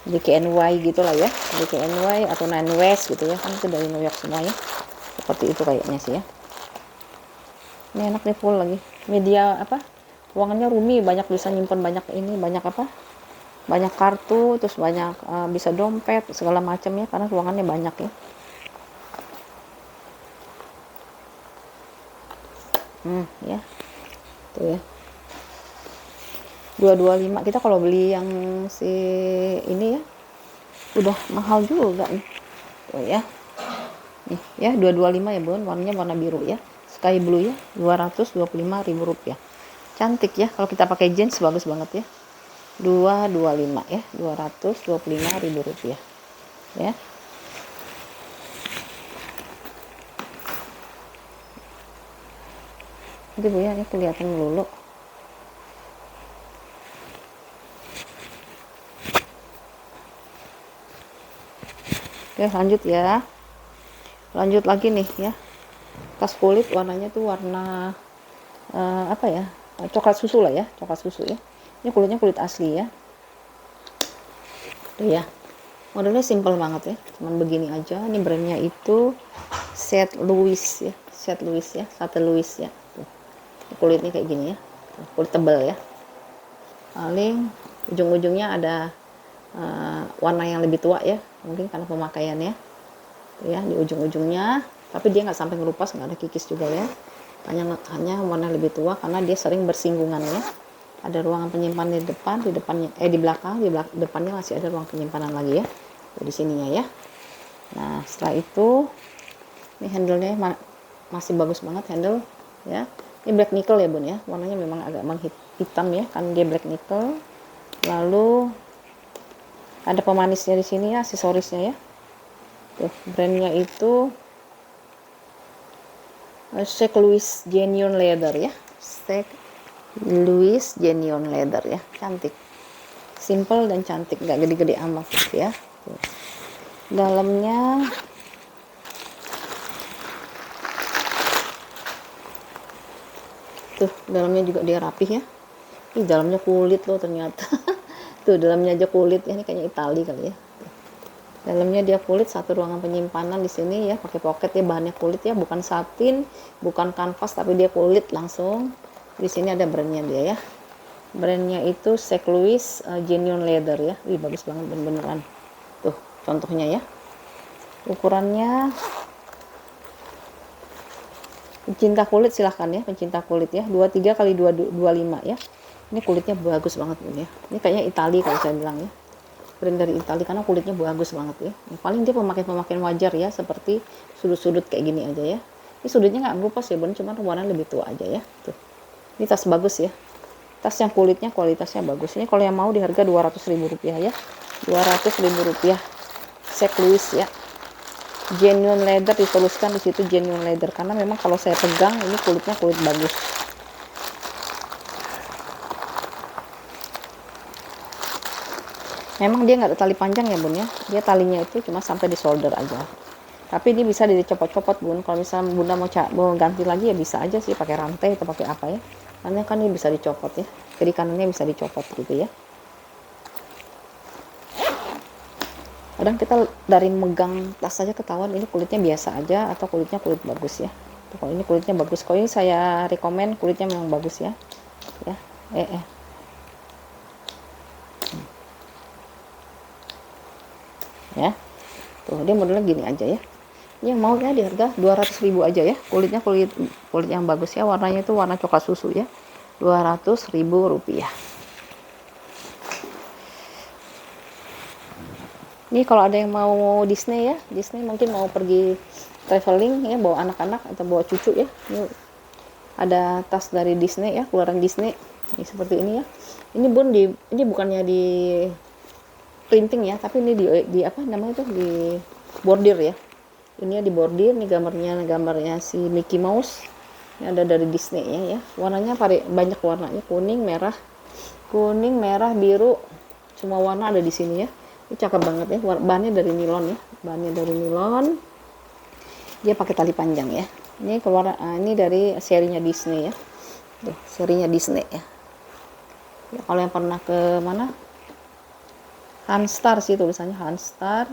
DKNY gitu lah ya, DKNY atau Nine West gitu ya, kan itu dari New York semua ya, seperti itu kayaknya sih ya. Ini enak nih, full lagi media apa, ruangannya roomy, banyak bisa nyimpan banyak ini, banyak apa, banyak kartu, terus banyak bisa dompet segala macam ya, karena ruangannya banyak ya. Ya tuh ya, 225. Kita kalau beli yang si ini ya udah mahal juga nih. Tuh ya. Nih ya 225 ya bun, warnanya warna biru ya. Sky blue ya, Rp225.000. Cantik ya, kalau kita pakai jeans bagus banget ya. 225 ya, Rp225.000 ya. Jadi bu ya, ini kelihatan dulu. Oke, lanjut ya. Lanjut lagi nih ya. Tas kulit warnanya tuh warna apa ya? Coklat susu lah ya, coklat susu ya. Ini kulitnya kulit asli ya. Tuh ya. Modelnya simple banget ya. Cuman begini aja. Ini brandnya itu St. Louis ya. St. Louis ya, St. Louis ya. Tuh. Kulitnya kayak gini ya. Tuh, kulit tebal ya. Paling ujung-ujungnya ada warna yang lebih tua ya, mungkin karena pemakaiannya ya, di ujung-ujungnya, tapi dia nggak sampai ngelupas, nggak ada kikis juga ya, hanya warna lebih tua karena dia sering bersinggungan ya. Ada ruangan penyimpanan di depannya di belakang, depannya masih ada ruang penyimpanan lagi ya, di sininya ya. Nah setelah itu ini handle-nya masih bagus banget handle ya. Ini black nickel ya bun ya, warnanya memang agak hitam ya, kan dia black nickel. Lalu ada pemanisnya di sini ya, aksesorisnya ya. Tuh, brandnya itu St. Louis Genuine Leather ya. St. Louis Genuine Leather ya, cantik. Simple dan cantik, nggak gede-gede amat gitu ya. Tuh. Dalamnya tuh, dalamnya juga dia rapih ya. Ih, dalamnya kulit loh ternyata. Tuh, dalamnya aja kulit ya, ini kayaknya Itali kali ya. Dalamnya dia kulit, satu ruangan penyimpanan di sini ya, pakai pocket ya, bahannya kulit ya, bukan satin, bukan kanvas, tapi dia kulit langsung. Di sini ada brandnya dia ya. Brandnya itu St. Louis Genuine Leather ya. Wih, bagus banget beneran. Tuh, contohnya ya. Ukurannya pencinta kulit silahkan ya, pencinta kulit ya, 23 kali 25 ya. Ini kulitnya bagus banget ini ya. Ini kayaknya Itali kalau saya bilang ya. Brand dari Italia karena kulitnya bagus banget ya. Paling dia pemakaian wajar ya, seperti sudut-sudut kayak gini aja ya. Ini sudutnya nggak ngelupas ya, cuma warnanya lebih tua aja ya. Tuh. Ini tas bagus ya. Tas yang kulitnya kualitasnya bagus. Ini kalau yang mau di harga Rp200.000 ya. Rp200.000. St. Louis ya. Genuine leather, dituliskan di situ genuine leather karena memang kalau saya pegang ini kulitnya kulit bagus. Memang dia nggak ada tali panjang ya bun ya, dia talinya itu cuma sampai di shoulder aja, tapi ini bisa dicopot-copot bun. Kalau misalnya bunda mau ganti lagi ya bisa aja sih pakai rantai atau pakai apa ya, karena kan ini bisa dicopot ya, kiri kanannya bisa dicopot gitu ya. Kadang kita dari megang tas saja ketahuan ini kulitnya biasa aja atau kulitnya kulit bagus ya. Kalau ini kulitnya bagus, kalau ini saya rekomen kulitnya memang bagus ya. Ya tuh, dia modelnya gini aja ya. Ini yang mau ya di harga 200.000 aja ya. Kulitnya kulit yang bagus ya, warnanya itu warna coklat susu ya. Rp200.000. Ini kalau ada yang mau Disney ya, Disney mungkin mau pergi traveling ya, bawa anak-anak atau bawa cucu ya. Ini ada tas dari Disney ya, keluaran Disney. Ini seperti ini ya. Ini bun ini bukannya di printing ya, tapi ini di apa namanya tuh, di bordir ya. Ini ya di bordir, nih gambarnya si Mickey Mouse. Ini ada dari Disney ya. Warnanya banyak warnanya, kuning, merah, biru. Semua warna ada di sini ya. Ini cakep banget ya. Bahannya dari nilon ya. Dia pakai tali panjang ya. Ini ini dari serinya Disney ya. Serinya Disney ya. Kalau yang pernah ke mana? Hanstar sih tulisannya, Hanstar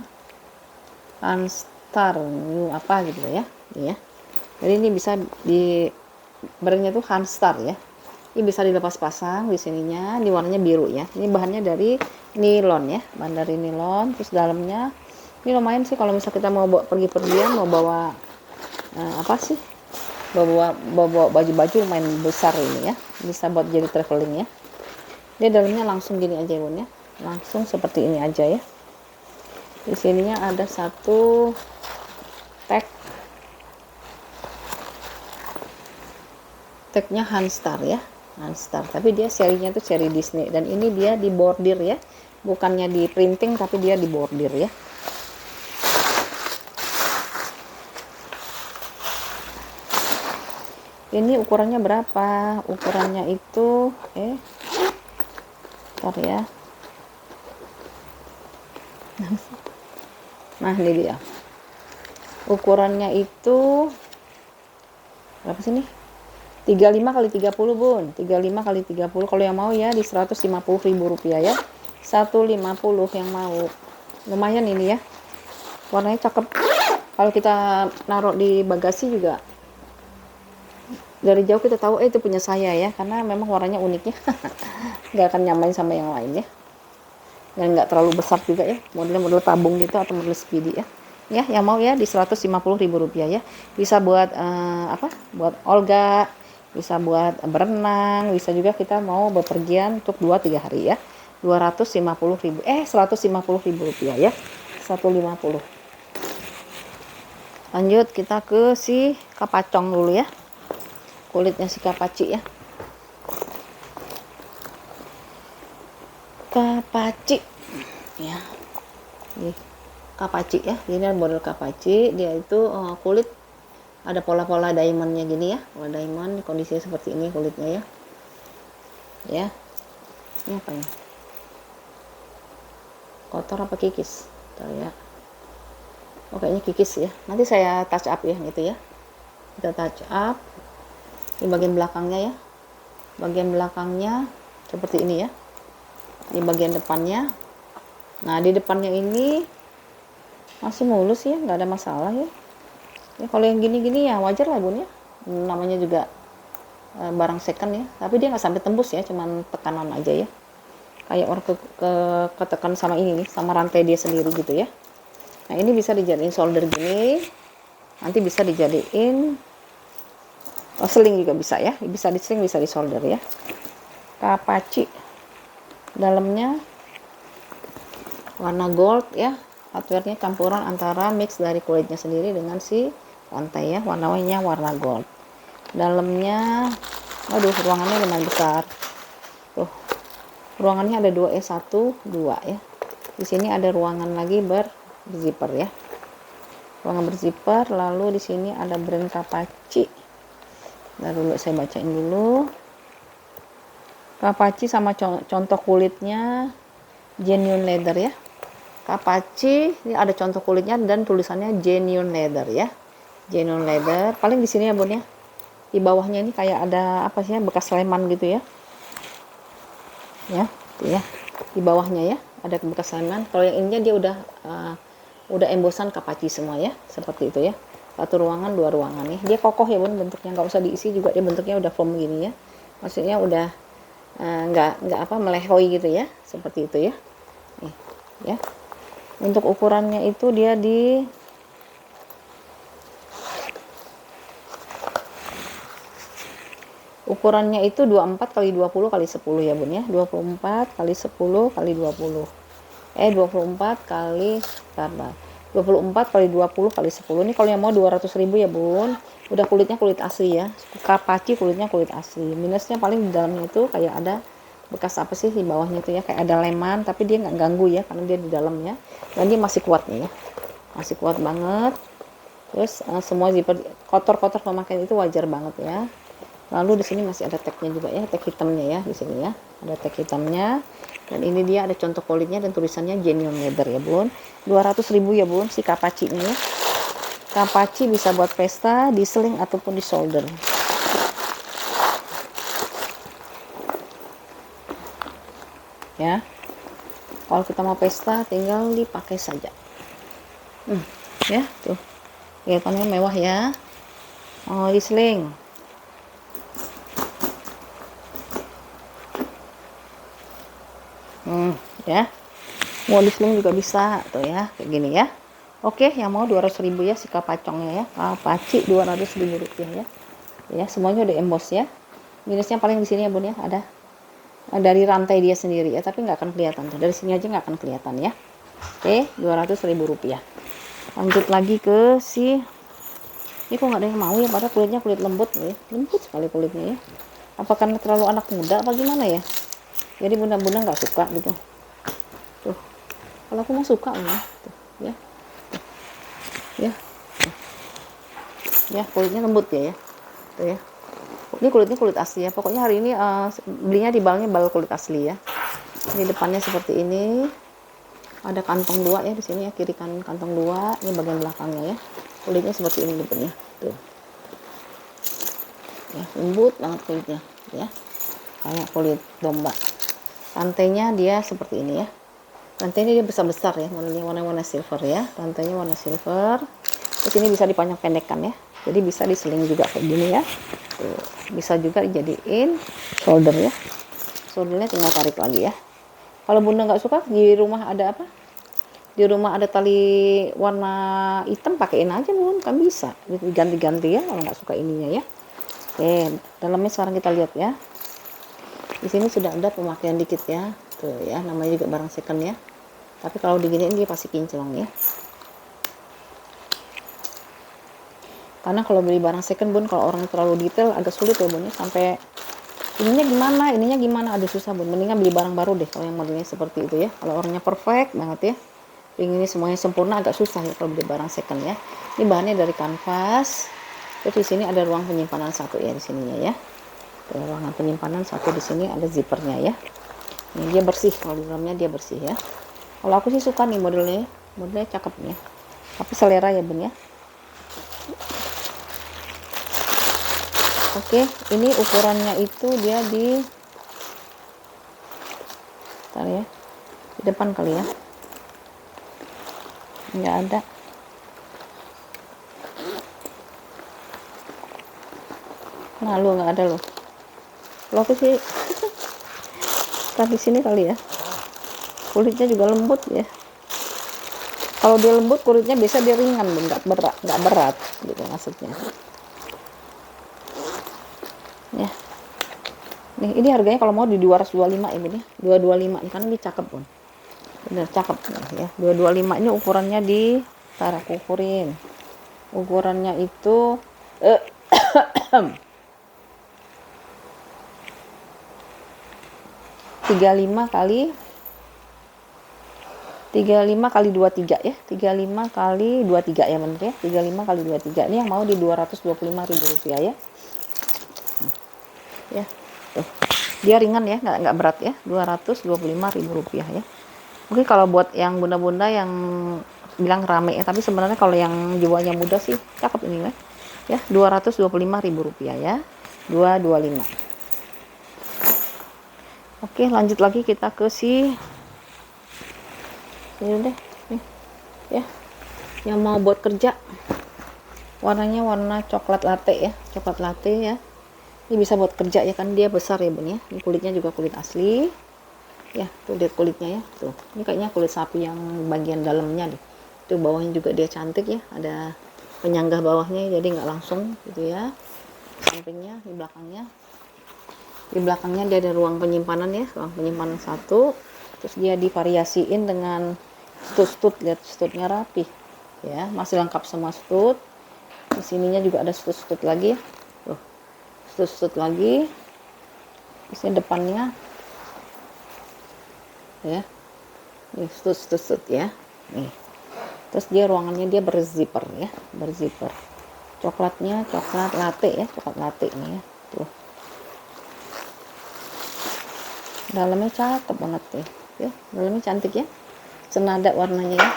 apa gitu ya. Ini ya. Jadi ini bisa brandnya tuh Hanstar ya. Ini bisa dilepas pasang di sininya, di warnanya biru ya. Ini bahannya dari nilon ya, bahan dari nilon. Terus dalamnya ini lumayan sih kalau misalnya kita mau pergi-pergian, mau bawa apa sih? Bawa baju-baju lumayan besar ini ya. Bisa buat jadi traveling ya. Dia dalamnya langsung gini aja bun ya. Langsung seperti ini aja ya. Di sininya ada satu tagnya Hanstar ya. Hanstar, tapi dia serinya tuh seri Disney, dan ini dia di bordir ya, bukannya di printing tapi dia di bordir ya. Ini ukurannya berapa? Ukurannya itu bentar ya. Nah ini dia, ukurannya itu berapa sih nih, 35 kali 30 bun, 35 kali 30. Kalau yang mau ya di 150.000 rupiah ya, 150 yang mau. Lumayan ini ya, warnanya cakep. Kalau kita naruh di bagasi juga dari jauh kita tahu itu punya saya ya, karena memang warnanya uniknya. Nggak akan nyamain sama yang lain ya, dan nggak terlalu besar juga ya, modelnya model tabung gitu atau model speedy ya. Ya yang mau ya di 150.000 rupiah ya, bisa buat apa, buat olga, bisa buat berenang, bisa juga kita mau bepergian untuk 2-3 hari ya. 250.000 150.000 rupiah ya, 150. Lanjut kita ke si kapacong dulu ya, kulitnya si kapaci ya. Kapaci ya, ini kapaci ya, ini model kapaci. Dia itu kulit ada pola-pola diamondnya gini ya, pola diamond, kondisinya seperti ini kulitnya ya. Ya ini apa ini, kotor apa kikis tuh ya. Oh kayaknya kikis ya, nanti saya touch up ya gitu ya. Kita touch up di bagian belakangnya ya, bagian belakangnya seperti ini ya, di bagian depannya. Nah di depannya ini masih mulus ya, nggak ada masalah ya. Ya kalau yang gini-gini ya wajar lah bun ya, namanya juga barang second ya, tapi dia nggak sampai tembus ya, cuman tekanan aja ya, kayak orang ketekan sama ini nih, sama rantai dia sendiri gitu ya. Nah ini bisa dijadiin solder gini, nanti bisa dijadiin seling juga bisa ya, bisa di seling bisa di solder ya. Kapaci dalamnya warna gold ya, hardware-nya campuran antara mix dari kulitnya sendiri dengan si rantai ya, warnanya warna gold. Dalamnya aduh ruangannya lumayan besar tuh, ruangannya ada 2 2 ya. Di sini ada ruangan lagi berzipper ya, ruangan berzipper. Lalu di sini ada brand Kapaci. Nah dulu saya bacain dulu, Kapaci sama contoh kulitnya genuine leather ya. Kapaci ini ada contoh kulitnya dan tulisannya genuine leather ya, genuine leather. Paling di sini ya bun ya, di bawahnya ini kayak ada apa sih ya, bekas leman gitu ya. Ya, tuh ya. Di bawahnya ya ada bekas leman. Kalau yang ininya dia udah embosan Kapaci semua ya, seperti itu ya. 1 ruangan 2 ruangan nih. Dia kokoh ya bun, bentuknya nggak usah diisi juga, dia bentuknya udah foam gini ya. Maksudnya udah nggak apa melehoi gitu ya, seperti itu ya. Nih, ya. Untuk ukurannya itu dia di ukurannya itu 24 kali 20 kali 10 ya bun ya, 24 kali 10 kali 20 24 kali 24 kali 20 kali 10. Ini kalau yang mau 200.000 ya bun, udah kulitnya kulit asli ya, Kapaci kulitnya kulit asli. Minusnya paling di dalamnya itu kayak ada bekas apa sih di bawahnya itu ya, kayak ada leman, tapi dia nggak ganggu ya karena dia di dalamnya, dan dia masih kuat nih ya, masih kuat banget. Terus semua zipper kotor-kotor pemakaian itu wajar banget ya. Lalu di sini masih ada tagnya juga ya, tag hitamnya ya di sini ya, ada tag hitamnya. Dan ini dia ada contoh kulitnya dan tulisannya genuine leather ya bun. 200.000 ya bun si Kapaci ini. Kapaci bisa buat pesta, di seling ataupun di solder. Ya, kalau kita mau pesta tinggal dipakai saja. Ya tuh, kelihatannya mewah ya. Oh di seling. Ya, mau di seling juga bisa tuh ya, kayak gini ya. Oke, yang mau 200.000 ya si kapacongnya ya, Kapaci 200.000 rupiah ya. Ya semuanya udah emboss ya. Minusnya paling di sini ya bun ya, ada dari rantai dia sendiri ya, tapi nggak akan kelihatan tuh, dari sini aja nggak akan kelihatan ya. Oke, 200.000 rupiah. Lanjut lagi ke si ini, kok nggak ada yang mau ya, padahal kulitnya kulit lembut ya, lembut sekali kulitnya ya. Apa karena terlalu anak muda apa gimana ya, jadi bunda-bunda nggak suka gitu tuh. Kalau aku mau suka ya tuh, ya ya ya kulitnya lembut ya tuh ya. Ini kulitnya kulit asli ya, pokoknya hari ini belinya di balnya bal kulit asli ya. Ini depannya seperti ini, Ada kantong dua ya di sini ya, kiri kan kantong dua, ini bagian belakangnya ya. Kulitnya seperti ini bentuknya. Tuh. Ya, lembut banget kulitnya ya. Kayak kulit domba. Rantainya dia seperti ini ya. Rantainya dia besar-besar ya, modelnya warna-warna silver ya. Rantainya warna silver. Terus ini bisa dipanjang pendekkan ya. Jadi bisa diseling juga kayak gini ya. Tuh. Bisa juga dijadiin shoulder ya. Shouldernya tinggal tarik lagi ya. Kalau bunda nggak suka, di rumah ada apa? Di rumah ada tali warna hitam, pakein aja bun, kan bisa. Ganti-ganti ya kalau nggak suka ininya ya. Oke, dalamnya sekarang kita lihat ya. Di sini sudah ada pemakaian dikit ya. Tuh ya, namanya juga barang second ya. Tapi kalau diginiin dia pasti kinclong ya. Karena kalau beli barang second bun, kalau orang terlalu detail agak sulit ya bun ya. Sampai ininya gimana, ada susah bun. Mendingan beli barang baru deh kalau yang modelnya seperti itu ya. Kalau orangnya perfect banget ya, ini semuanya sempurna, agak susah ya kalau beli barang second ya. Ini bahannya dari kanvas. Terus di sini ada ruang penyimpanan satu ya di sininya ya. Ruangan penyimpanan satu, di sini ada zippernya ya. Ini dia bersih, kalau di dalamnya dia bersih ya. Kalau aku sih suka nih modelnya cakep nih ya. Tapi selera ya bun ya. Oke, ini ukurannya itu dia di bentar ya, di depan kali ya, nggak ada. Nah lu nggak ada loh. Kalau aku sih di sini kali ya. Kulitnya juga lembut ya. Kalau dia lembut kulitnya biasa dia ringan, nggak berat gitu maksudnya. Ya. Nih, ini harganya kalau mau di 225 ya bun ya. 225 ini kan ini cakep bun. Bener cakep ya. 225 ini ukurannya di tar aku ukurin. Ukurannya itu 35 kali 23 ya. 35 kali 23 ya bener ya. 35 kali 23. Ini yang mau di Rp225.000 ya. Ya. Tuh. Dia ringan ya, nggak berat ya. Rp225.000 ya. Oke, kalau buat yang bunda-bunda yang bilang rame ya, tapi sebenarnya kalau yang jiwanya muda sih cakep ini ya. Ya, Rp225.000 ya. 225. Oke, lanjut lagi kita ke ini deh. Nih. Ya. Yang mau buat kerja. Warnanya warna coklat latte ya, coklat latte ya. Ini bisa buat kerja ya kan, dia besar ya bun ya. Ini kulitnya juga kulit asli. Ya, tuh lihat kulitnya ya. Tuh, ini kayaknya kulit sapi yang bagian dalamnya deh. Tuh bawahnya juga dia cantik ya. Ada penyanggah bawahnya jadi nggak langsung gitu ya. Sampingnya, di belakangnya. Di belakangnya dia ada ruang penyimpanan ya, ruang penyimpanan satu. Terus dia divariasiin dengan stud, lihat studnya rapi. Ya, masih lengkap sama stud. Di sininya juga ada stud lagi ya. Tuh. Stud lagi. Di sini depannya ya. Nih stud ya. Nih. Terus dia ruangannya dia berzipper ya, berzipper. Coklatnya coklat latte ya, coklat latte nih ya. Tuh. Dalamnya cakep banget tuh. Ya, dalamnya cantik ya. Senada warnanya ya.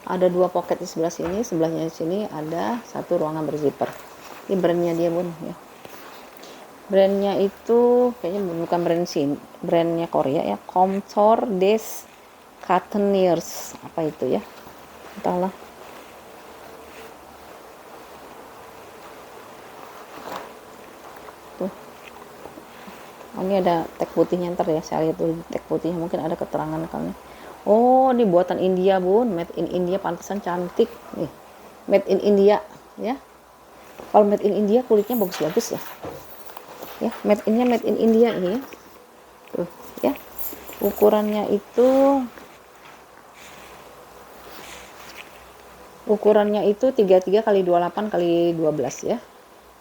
Ada dua pocket di sebelah sini, sebelahnya di sini ada satu ruangan berzipper. Ini brandnya dia bun ya. Brandnya itu kayaknya bukan brand sini, brandnya Korea ya. Contour des Cottoneers, apa itu ya? Entahlah. Tuh. Oh, ini ada tag putihnya ntar ya, saya lihat dulu tag putihnya, mungkin ada keterangan kan. Oh, ini buatan India bun, made in India, pantesan cantik nih. Made in India ya. Kalau made in India kulitnya bagus-bagus ya. Ya, made in India ini ya. Tuh, ya. Ukurannya itu 33 kali 28 kali 12 ya.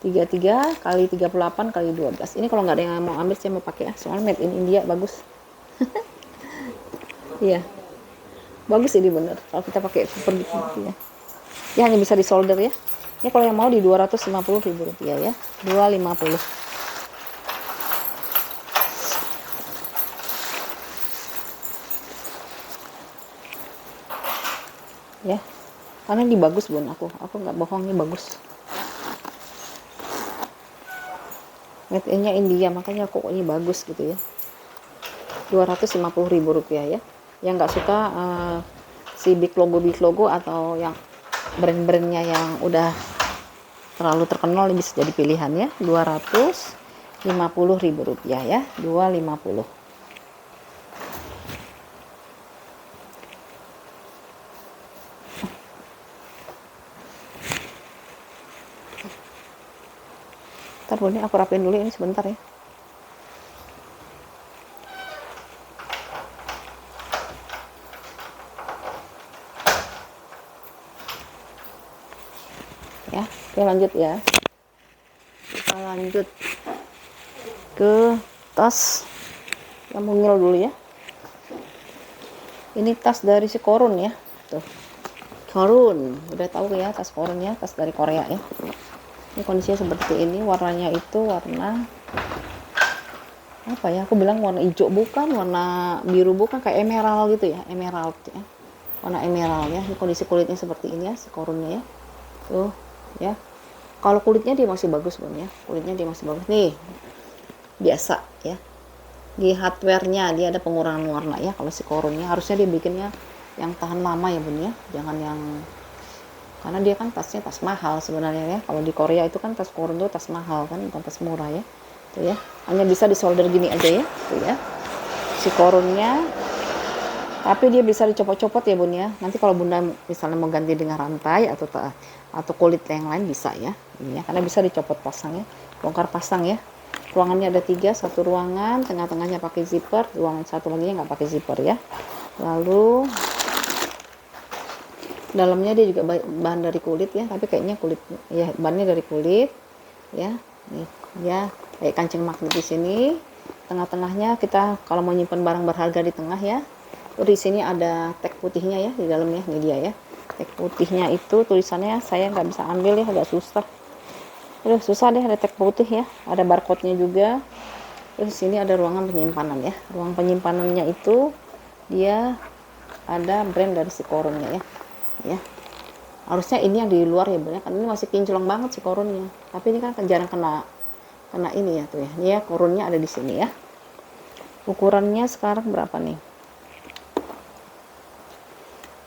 33 kali 38 kali 12. Ini kalau nggak ada yang mau ambil saya mau pakai ya. Soalnya made in India bagus. Iya. Bagus ini bener kalau kita pakai super gitu ya. Ya hanya bisa di solder ya. Ini kalau yang mau di Rp250.000 ya. 250. ya, karena ini bagus bun, aku nggak bohong, ini bagus, made in-nya India, makanya kok ini bagus gitu ya. 250.000 rupiah ya. Yang nggak suka si big logo atau yang brand-brandnya yang udah terlalu terkenal, bisa jadi pilihan ya. 250.000 rupiah ya, 250. Ntar boleh aku rapiin dulu ini sebentar ya. Ya, oke lanjut ya. Kita lanjut ke tas yang mungil dulu ya. Ini tas dari si Korun ya. Tuh. Korun, udah tahu ya tas Korun ya, tas dari Korea ya. Ini kondisinya seperti ini, warnanya itu warna apa ya, aku bilang warna hijau bukan, warna biru bukan, kayak emerald gitu ya, emerald ya, warna emerald ya. Ini kondisi kulitnya seperti ini ya, si Korunnya ya. Tuh ya, kalau kulitnya dia masih bagus bun ya, kulitnya dia masih bagus nih, biasa ya. Di hardware-nya dia ada pengurangan warna ya. Kalau si Korunnya harusnya dia bikinnya yang tahan lama ya bun ya, jangan yang, karena dia kan tasnya tas mahal sebenarnya ya. Kalau di Korea itu kan tas Korun tuh tas mahal kan, bukan tas murah ya. Tuh ya, hanya bisa di solder gini aja ya. Tuh ya, si Korunnya. Tapi dia bisa dicopot-copot ya bun ya. Nanti kalau bunda misalnya mau ganti dengan rantai atau kulit yang lain bisa ya. Ini ya, karena bisa dicopot pasang ya, bongkar pasang ya. Ruangannya ada 3, satu ruangan, tengah-tengahnya pakai zipper, ruangan satu lagi nggak pakai zipper ya. Lalu dalamnya dia juga bahan dari kulit ya, tapi kayaknya kulit ya, bahannya dari kulit ya. Nih ya, kayak kancing magnet di sini. Tengah-tengahnya kita kalau mau nyimpan barang berharga di tengah ya. Terus di sini ada tag putihnya ya di dalamnya, ini dia ya. Tag putihnya itu tulisannya saya nggak bisa ambil ya, agak susah. Udah susah deh, ada tag putih ya, ada barcode-nya juga. Terus di sini ada ruangan penyimpanan ya. Ruang penyimpanannya itu dia ada brand dari si Korunnya ya. Harusnya ini yang di luar ya bener, karena ini masih kinclong banget si Korunnya. Tapi ini kan jarang kena ini ya tuh ya. Ini ya Korunnya ada di sini ya. Ukurannya sekarang berapa nih?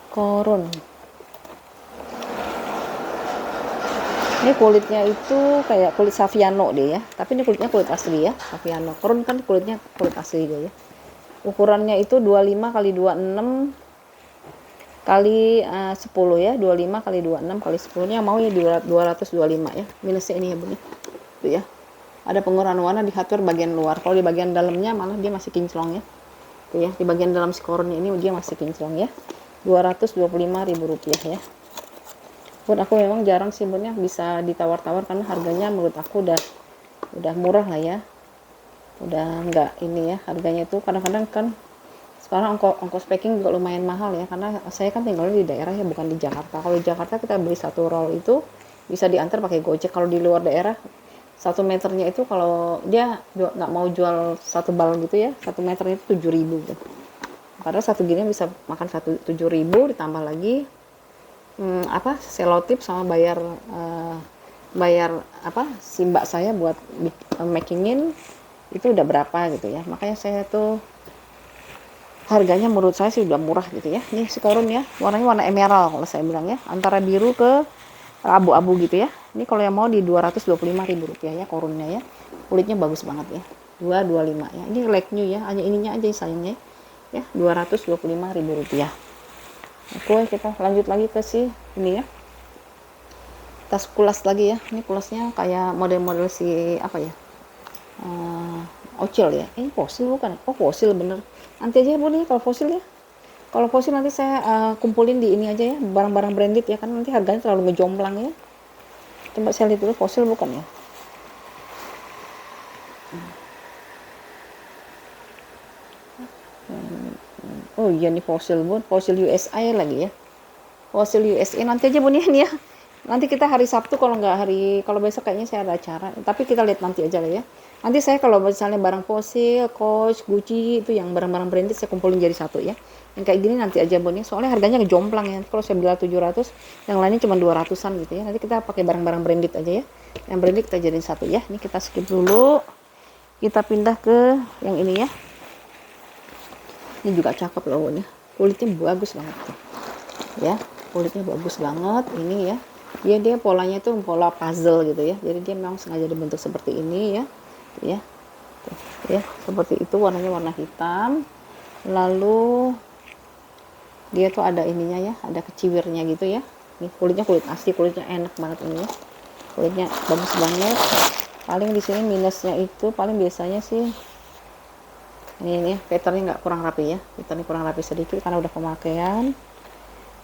Korun. Ini kulitnya itu kayak kulit Saviano deh ya. Tapi ini kulitnya kulit asli ya, Saviano. Korun kan kulitnya kulit asli deh ya. Ukurannya itu 25 kali 26 kali 10 ya, 25 kali 26 kali 10 nya mau ya 225 ya, minusnya ini ya bun ya. Tuh ya, ada pengurangan warna di hardware bagian luar. Kalau di bagian dalamnya malah dia masih kinclong ya. Tuh ya, di bagian dalam si Korunnya ini dia masih kinclong ya. 225.000 rupiah ya. Pun aku memang jarang sih bun ya bisa ditawar-tawar, karena harganya menurut aku udah murah lah ya, udah enggak ini ya, harganya itu kadang-kadang kan sekarang ongkos packing juga lumayan mahal ya, karena saya kan tinggalnya di daerah ya, bukan di Jakarta. Kalau di Jakarta kita beli satu roll itu bisa diantar pakai Gojek. Kalau di luar daerah 1 meternya itu, kalau dia nggak mau jual satu bal gitu ya, 1 meternya itu 7.000 gitu. Padahal satu gini bisa makan 7.000, ditambah lagi selotip sama bayar apa si mbak saya buat makingin itu udah berapa gitu ya. Makanya saya tuh harganya menurut saya sih udah murah gitu ya. Ini si Korun ya, warnanya warna emerald kalau saya bilang ya, antara biru ke abu-abu gitu ya. Ini kalau yang mau di 225.000 rupiah ya Korunnya ya. Kulitnya bagus banget ya, 225 ya. Ini like new ya, hanya ininya aja sayangnya ya, 225.000 rupiah. Oke, kita lanjut lagi ke si ini ya, tas kulas lagi ya. Ini kulasnya kayak model-model si apa ya, Ocil ya. Ini fosil bukan? Oh fosil bener. Nanti aja ya bun, kalau fosil ya. Kalau fosil nanti saya kumpulin di ini aja ya, barang-barang branded ya, kan nanti harganya terlalu ngejomplang ya. Coba saya lihat dulu, fosil bukan ya. Oh iya nih fosil bun, fosil USA lagi ya. Fosil USA nanti aja bun ya, nih ya. Nanti kita hari Sabtu, kalau besok kayaknya saya ada acara, tapi kita lihat nanti aja lah ya. Nanti saya kalau misalnya barang Fossil, Coach, Gucci itu yang barang-barang branded saya kumpulin jadi satu ya. Yang kayak gini nanti aja Bun ya. Soalnya harganya ngejomplang ya. Kalau saya bilang 700, yang lainnya cuma 200-an gitu ya. Nanti kita pakai barang-barang branded aja ya. Yang branded kita jadiin satu ya. Ini kita skip dulu. Kita pindah ke yang ini ya. Ini juga cakep loh Bun ya. Kulitnya bagus banget tuh. Ya, kulitnya bagus banget ini ya. Dia polanya tuh pola puzzle gitu ya, jadi dia memang sengaja dibentuk seperti ini ya. Tuh ya, tuh, ya seperti itu, warnanya warna hitam, lalu dia tuh ada ininya ya, ada keciwirnya gitu ya. Ini kulitnya kulit asli, kulitnya enak banget ini ya, kulitnya bagus banget. Paling di sini minusnya itu paling biasanya sih ini patternnya nggak kurang rapi ya, patternnya kurang rapi sedikit karena udah pemakaian.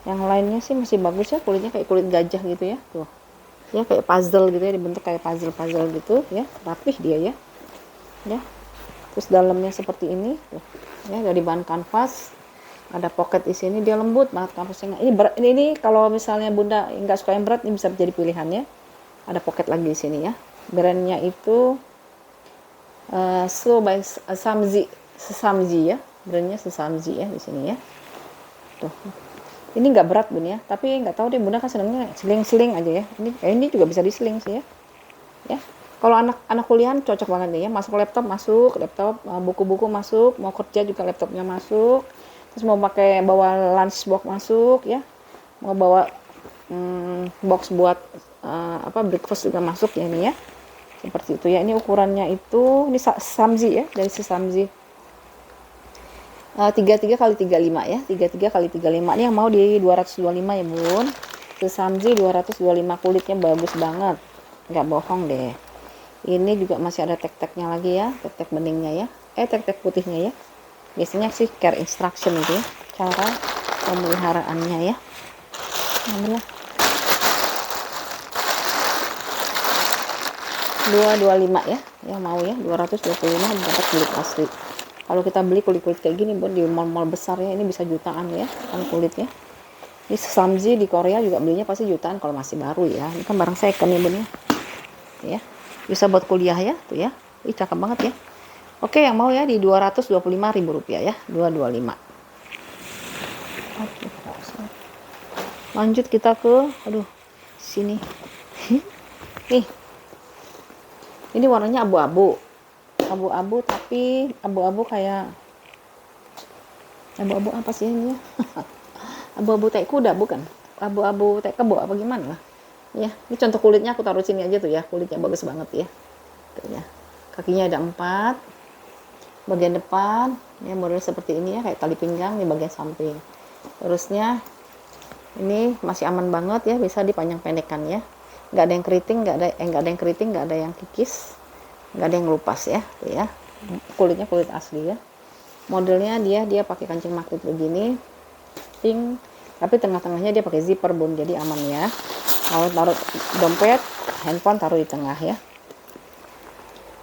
Yang lainnya sih masih bagus ya, kulitnya kayak kulit gajah gitu ya, tuh ya, kayak puzzle gitu ya, dibentuk kayak puzzle gitu ya, rapih dia ya. Terus dalamnya seperti ini tuh ya, dari bahan kanvas, ada pocket di sini, dia lembut banget kanvasnya. Ini berat, ini kalau misalnya Bunda nggak suka yang berat, ini bisa jadi pilihan ya. Ada pocket lagi di sini ya. Brandnya itu Slow by Sesamji ya, brandnya Sesamji ya di sini ya. Tuh, ini nggak berat Bun ya, tapi nggak tahu deh, Bunda kan senangnya seling-seling aja ya. Ini juga bisa diseling sih ya. Kalau anak kuliahan cocok banget nih ya, masuk laptop, buku-buku masuk, mau kerja juga laptopnya masuk, terus mau pakai bawa lunchbox masuk ya, mau bawa box buat breakfast juga masuk ya ini ya, seperti itu ya. Ini ukurannya itu, ini Samzi ya, dari si Samzi. 33 kali 35 ya, 33 kali 35. Ini yang mau di 225 ya Bun. Sesamji 225, kulitnya bagus banget, nggak bohong deh. Ini juga masih ada tek-teknya lagi ya, tek-tek beningnya ya, tek-tek putihnya ya. Biasanya sih care instruction itu ya, cara pemeliharaannya ya. Alhamdulillah. 225 ya, yang mau ya 225 dapat kulit asli. Kalau kita beli kulit-kulit kayak gini Bun di mall-mall besar ya, ini bisa jutaan ya kan kulitnya. Ini Samji di Korea juga belinya pasti jutaan kalau masih baru ya. Ini kan barang second ya Bun ya. Bisa buat kuliah ya tuh ya. Ih cakep banget ya. Oke, yang mau ya di Rp225.000 ya, 225. Oke. Lanjut kita ke sini. Nih. Ini warnanya abu-abu. Abu-abu, tapi abu-abu kayak abu-abu apa sih ini ya? Abu-abu tai kuda bukan? Abu-abu tai kebo apa gimana lah? Ya, ini contoh kulitnya aku taruh sini aja tuh ya. Kulitnya bagus banget ya. Tuh ya. Kakinya ada 4. Bagian depan ya model seperti ini ya, kayak tali pinggang di bagian samping. Terusnya ini masih aman banget ya, bisa dipanjang pendekkan ya. Nggak ada yang keriting, nggak ada yang kikis, nggak ada yang lupas ya, tuh ya. Kulitnya kulit asli ya. Modelnya dia pakai kancing magnet begini, pink, tapi tengah-tengahnya dia pakai zipper Bun, jadi aman ya. Kalau taruh dompet, handphone taruh di tengah ya.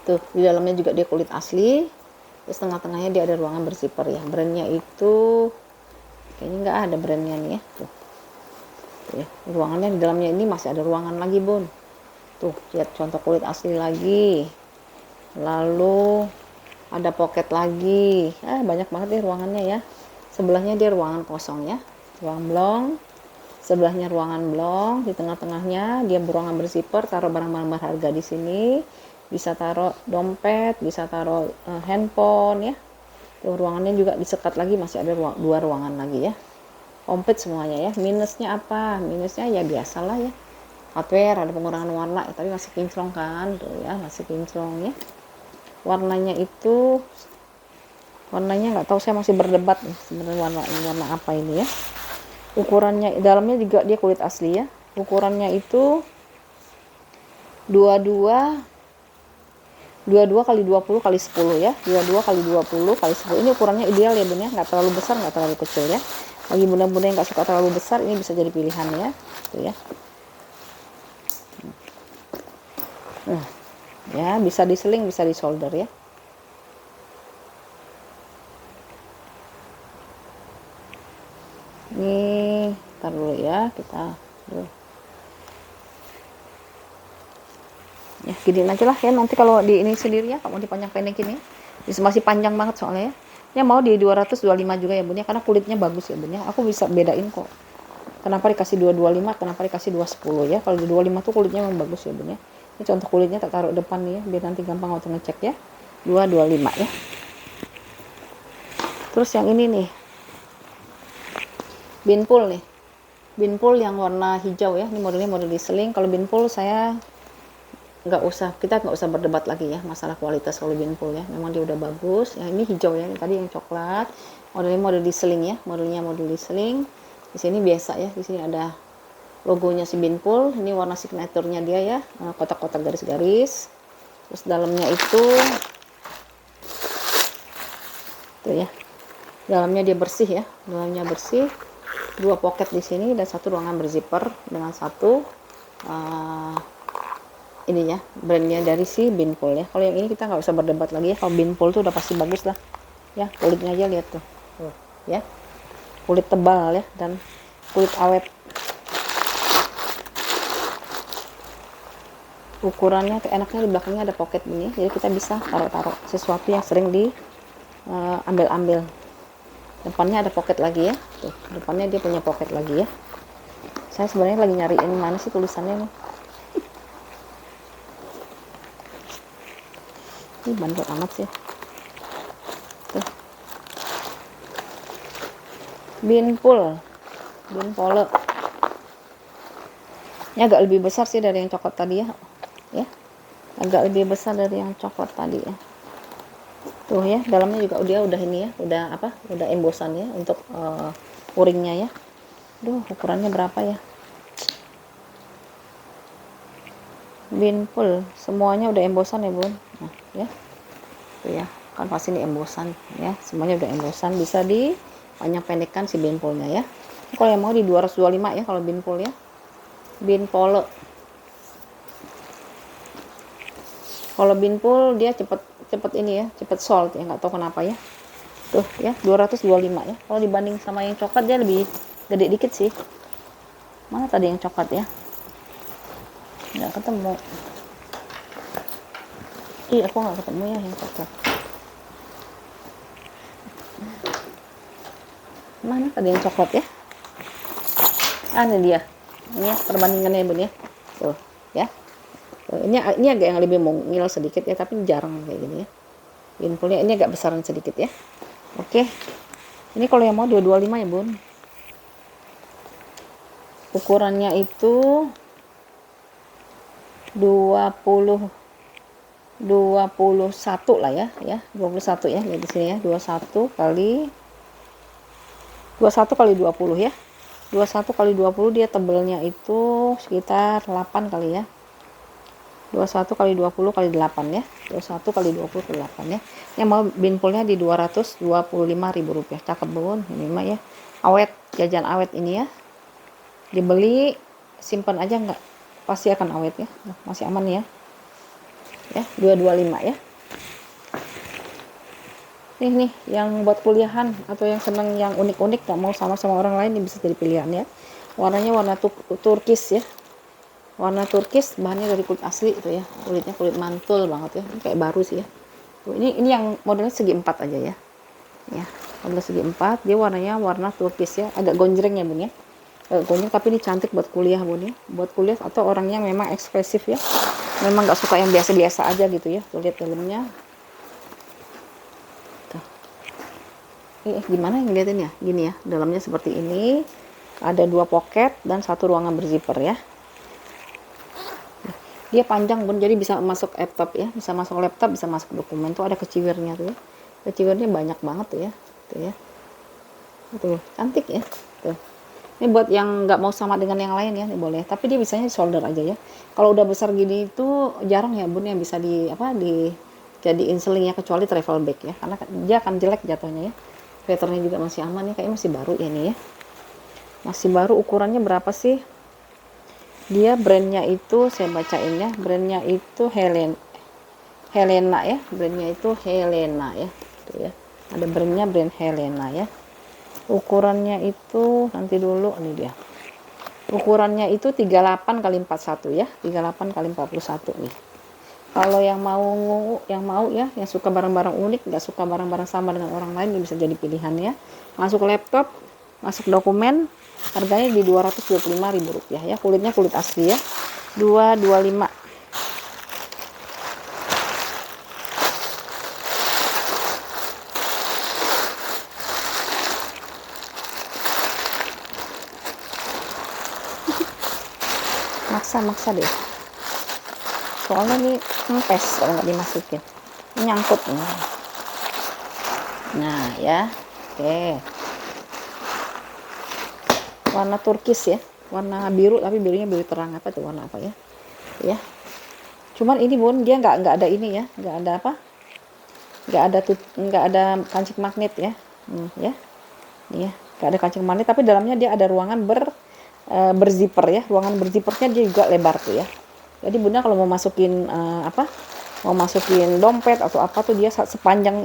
Tuh di dalamnya juga dia kulit asli. Terus tengah-tengahnya dia ada ruangan berzipper ya. Brandnya itu kayaknya nggak ada brandnya nih ya. Tuh ya, ruangannya di dalamnya ini masih ada ruangan lagi Bun. Tuh lihat contoh kulit asli lagi. Lalu ada pocket lagi, banyak banget deh ruangannya ya. Sebelahnya dia ruangan kosong ya, ruang blong. Sebelahnya ruangan blong, di tengah-tengahnya dia ruangan berzipper, taruh barang-barang berharga di sini. Bisa taruh dompet, bisa taruh handphone ya. Tuh ruangannya juga disekat lagi, masih ada 2 ruangan lagi ya. Komplit semuanya ya. Minusnya apa? Minusnya ya biasalah ya. Hardware ada pengurangan warna, tapi masih kinclong kan, tuh ya, masih kinclong ya. Warnanya nggak tahu, saya masih berdebat nih sebenarnya warna apa ini ya. Ukurannya dalamnya juga dia kulit asli ya. Ukurannya itu 22 kali 20 kali 10 ya. 22 kali 20 kali 10. Ini ukurannya ideal ya Bun ya, nggak terlalu besar, nggak terlalu kecil ya. Bagi bunda-bunda yang nggak suka terlalu besar, ini bisa jadi pilihan ya. Tuh ya. Ya, bisa diseling, bisa disolder ya. Ini tar dulu ya, kita giniin aja lah ya, nanti kalau di ini sendiri ya, kalau mau dipanjang pendekin ya, masih panjang banget soalnya ya. Ya mau di 225 juga ya bun ya, karena kulitnya bagus ya bun ya, aku bisa bedain kok kenapa dikasih 225, kenapa dikasih 210 ya. Kalau di 25 tuh kulitnya memang bagus ya bun ya. Ini contoh kulitnya tak taruh depan nih ya, biar nanti gampang waktu ngecek ya. 225 ya. Terus yang ini nih, binpool nih, binpool yang warna hijau ya, ini modelnya model diseling. Kalau binpool saya kita nggak usah berdebat lagi ya masalah kualitas kalau binpool ya, memang dia udah bagus ya. Ini hijau ya, tadi yang coklat, modelnya model diseling ya, modelnya model diseling. Di sini biasa ya, di sini ada logonya si binpool, ini warna signaturnya dia ya, kotak-kotak garis-garis. Terus dalamnya itu tuh ya, dalamnya dia bersih ya, dalamnya bersih. 2 pocket di sini dan 1 ruangan berzipper dengan 1 ininya, brandnya dari si binpool ya. Kalau yang ini kita nggak usah berdebat lagi ya, kalau binpool tuh udah pasti bagus lah ya. Kulitnya aja lihat tuh ya, kulit tebal ya dan kulit awet. Ukurannya tuh enaknya di belakangnya ada pocket ini, jadi kita bisa taruh-taruh sesuatu yang sering di ambil-ambil. Depannya ada pocket lagi ya, tuh depannya dia punya pocket lagi ya. Saya sebenarnya lagi nyariin mana sih tulisannya nih. Ini bandel amat sih. Tuh. Binpool. Ini agak lebih besar sih dari yang coklat tadi ya. Ya. Agak lebih besar dari yang coklat tadi ya. Tuh ya, dalamnya juga udah ini ya, udah embosan ya untuk uringnya ya. Duh, ukurannya berapa ya? Binpool semuanya udah embosan ya bun. Nah ya, tuh ya, kan pasti ini embosan ya, semuanya udah embosan, bisa dipanjang pendekkan si binpoolnya ya. Kalau yang mau di 225 ya kalau binpool ya, binpool. Kalau binpool dia cepet ini ya, cepet sold ya, nggak tahu kenapa ya. Tuh ya, 225 ya. Kalau dibanding sama yang coklat dia lebih gede dikit sih. Mana tadi yang coklat ya? Nggak ketemu. Ih, aku nggak ketemu ya yang coklat. Mana tadi yang coklat ya? Ini dia. Ini ya, perbandingannya bun ya. Tuh ya. Tuh, ini agak yang lebih mungil sedikit ya, tapi jarang kayak gini ya. Binpoolnya ini agak besaran sedikit ya. Oke. Ini kalau yang mau 225 ya bun. Ukurannya itu 21 lah ya, 21 ya, di sini ya, 21 kali 20 ya. 21 kali 20 dia tebelnya itu sekitar 8 kali ya. 21 kali 20 kali 8 ya. 21 kali 20 kali 8 ya. Yang mau binpoolnya di 225.000 rupiah. Cakep bun, ini mah ya. Awet, jajan awet ini ya. Dibeli, simpan aja nggak, pasti akan awet ya. Masih aman ya. Ya, 225 ya. Nih yang buat kuliahan atau yang seneng yang unik-unik, gak mau sama orang lain, ini bisa jadi pilihan ya. Warnanya warna turkis ya, warna turkis, bahannya dari kulit asli itu ya, kulitnya kulit mantul banget ya, ini kayak baru sih ya. Tuh, ini yang modelnya segi 4 aja ya, model segi 4, dia warnanya warna turkis ya, agak gonjreng ya bun ya, agak gonjreng, tapi ini cantik buat kuliah bun ya, buat kuliah atau orang yang memang ekspresif ya, memang gak suka yang biasa-biasa aja gitu ya. Tuh lihat dalamnya. Gimana yang ngeliatin ya, gini ya, dalamnya seperti ini, ada 2 pocket dan 1 ruangan berzipper ya. Dia panjang bun, jadi bisa masuk laptop ya, bisa masuk laptop, bisa masuk dokumen. Tuh ada keciwirnya tuh ya, keciwirnya banyak banget tuh ya, tuh cantik ya. Tuh, ini buat yang nggak mau sama dengan yang lain ya, ini boleh, tapi dia bisanya solder aja ya. Kalau udah besar gini itu jarang ya bun yang bisa jadiin selingnya, kecuali travel bag ya, karena dia akan jelek jatuhnya ya. Filternya juga masih aman ya, kayaknya masih baru ya nih ya, masih baru. Ukurannya berapa sih dia? Brandnya itu saya bacain ya, brandnya itu Helena ya, brandnya itu Helena ya, tuh ya, ada brandnya, brand Helena ya. Ukurannya itu nanti dulu, ini dia ukurannya itu 38 kali 41 ya, 38 kali 41 nih. Kalau yang mau ya, yang suka barang-barang unik, nggak suka barang-barang sama dengan orang lain, ini bisa jadi pilihan ya. Masuk laptop, masuk dokumen, harganya di Rp225.000 ya. Kulitnya kulit asli ya. 225. Maksa deh. Soalnya ini kempes kalau nggak dimasukin. Ini nyangkut nih. Nah ya, oke. Warna turkis ya, warna biru tapi birunya biru terang. Apa tuh warna apa ya? Ya. Cuman ini bun, dia nggak ada ini ya, nggak ada apa? Nggak ada kancing magnet ya. Ya. Nih ya, nggak ada kancing magnet tapi dalamnya dia ada ruangan berzipper ya. Ruangan berzippernya dia juga lebar tuh ya. Jadi bunda kalau mau masukin mau masukin dompet atau apa tuh dia sepanjang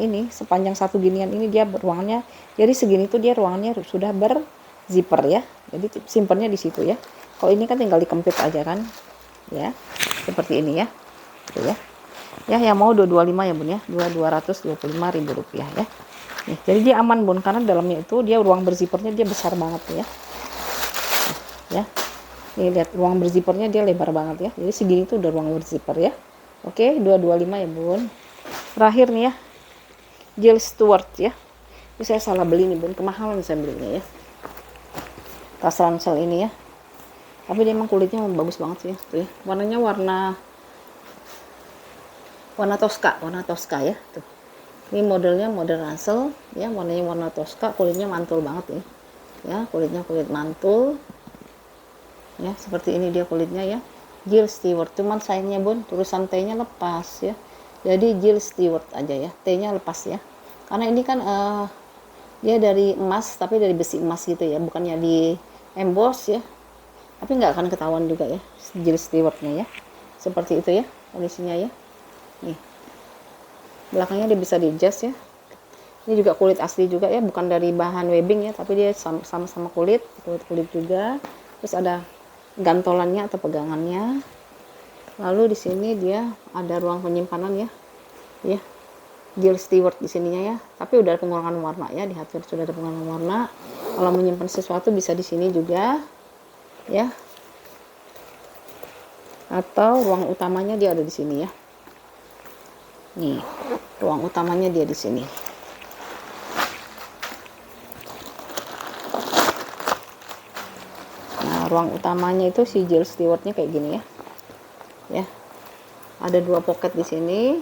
satu ginian ini dia ruangannya, jadi segini tuh dia ruangannya sudah berzipper ya. Jadi simpennya di situ ya. Kalau ini kan tinggal dikempit aja kan ya, seperti ini ya. Tuh ya. Ya yang mau 225 ya bun ya, Rp225.000 ya. Nih, jadi dia aman bun karena dalamnya itu dia ruang berzippernya dia besar banget ya. Ya. Nih lihat ruang berzippernya dia lebar banget ya. Jadi segini tuh udah ruang berzipper ya. Oke, 225 ya bun. Terakhir nih ya, Jill Stewart ya. Ini saya salah beli nih bun, kemahalan saya belinya ya. Tas ransel ini ya. Tapi dia emang kulitnya bagus banget sih ya. Tuh ya. Warnanya warna Tosca ya. Tuh. Ini modelnya model ransel ya, warnanya warna Tosca, kulitnya mantul banget ya. Ya, kulitnya kulit mantul. Ya, seperti ini dia kulitnya ya. Jill Stewart, cuman sayangnya bun tulisan T-nya lepas ya. Jadi Jill Stewart aja ya, T-nya lepas ya. Karena ini kan dia dari emas tapi dari besi emas gitu ya, bukannya di emboss ya. Tapi nggak akan ketahuan juga ya Jill Stewart-nya ya. Seperti itu ya kondisinya ya. Nih. Belakangnya dia bisa di-adjust ya. Ini juga kulit asli juga ya, bukan dari bahan webbing ya, tapi dia sama-sama kulit juga. Terus ada gantolannya atau pegangannya. Lalu di sini dia ada ruang penyimpanan ya. Ya. Jill Stewart di sininya ya. Tapi udah ada pengurangan warna ya, di hardware sudah ada pengurangan warna. Kalau menyimpan sesuatu bisa di sini juga. Ya. Atau ruang utamanya dia ada di sini ya. Nih, ruang utamanya dia di sini. Ruang utamanya itu si Jill Stewart-nya kayak gini ya. Ya. Ada 2 pocket di sini.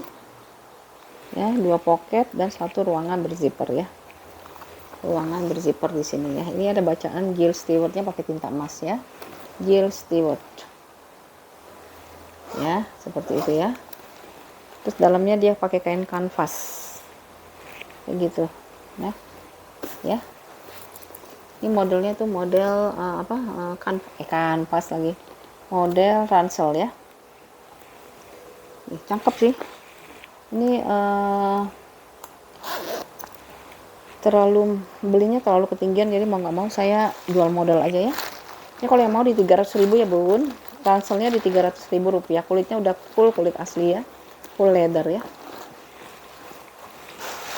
Ya, 2 pocket dan 1 ruangan berzipper ya. Ruangan berzipper di sini ya. Ini ada bacaan Jill Stewart-nya pakai tinta emas ya. Jill Stewart. Ya, seperti itu ya. Terus dalamnya dia pakai kain kanvas. Kayak gitu. Ya. Ya. Ini modelnya tuh model kanvas lagi, model ransel ya. Nih, cakep sih ini. Belinya terlalu ketinggian, jadi mau nggak mau saya jual model aja ya. Ini kalau yang mau di 300.000 ya bun, ranselnya di Rp300.000. Kulitnya udah full kulit asli ya, full leather ya.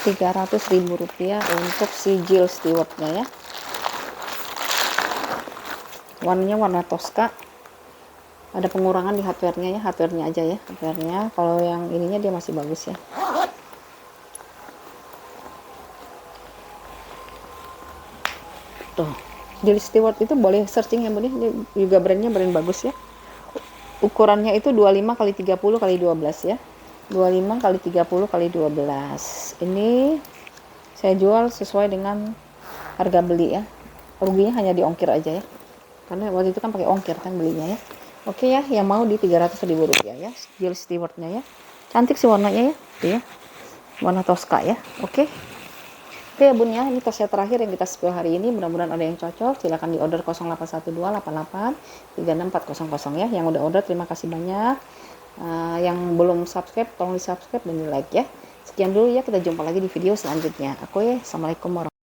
Rp300.000 untuk si Jill Stewart-nya ya. Warnanya warna Tosca. Ada pengurangan di hardware-nya ya, hardware-nya aja ya, hardware-nya. Kalau yang ininya dia masih bagus ya. Tuh, Jill Stewart itu boleh searching ya bun, ini juga brandnya brand bagus ya. Ukurannya itu 25 x 30 x 12 ya. 25 x 30 x 12. Ini saya jual sesuai dengan harga beli ya. Ruginya hanya di ongkir aja ya. Karena waktu itu kan pakai ongkir kan belinya ya. Oke ya, yang mau di Rp300.000 ya. Jill Stewart-nya ya. Cantik sih warnanya ya. Tuh ya. Warna Tosca ya. Oke. Oke ya bun ya, ini tasnya terakhir yang kita spill hari ini. Mudah-mudahan ada yang cocok. Silahkan di order 081288364400 ya. Yang udah order terima kasih banyak. Yang belum subscribe tolong di subscribe dan di like ya. Sekian dulu ya, kita jumpa lagi di video selanjutnya. Aku ya, assalamualaikum warahmatullahi wabarakatuh.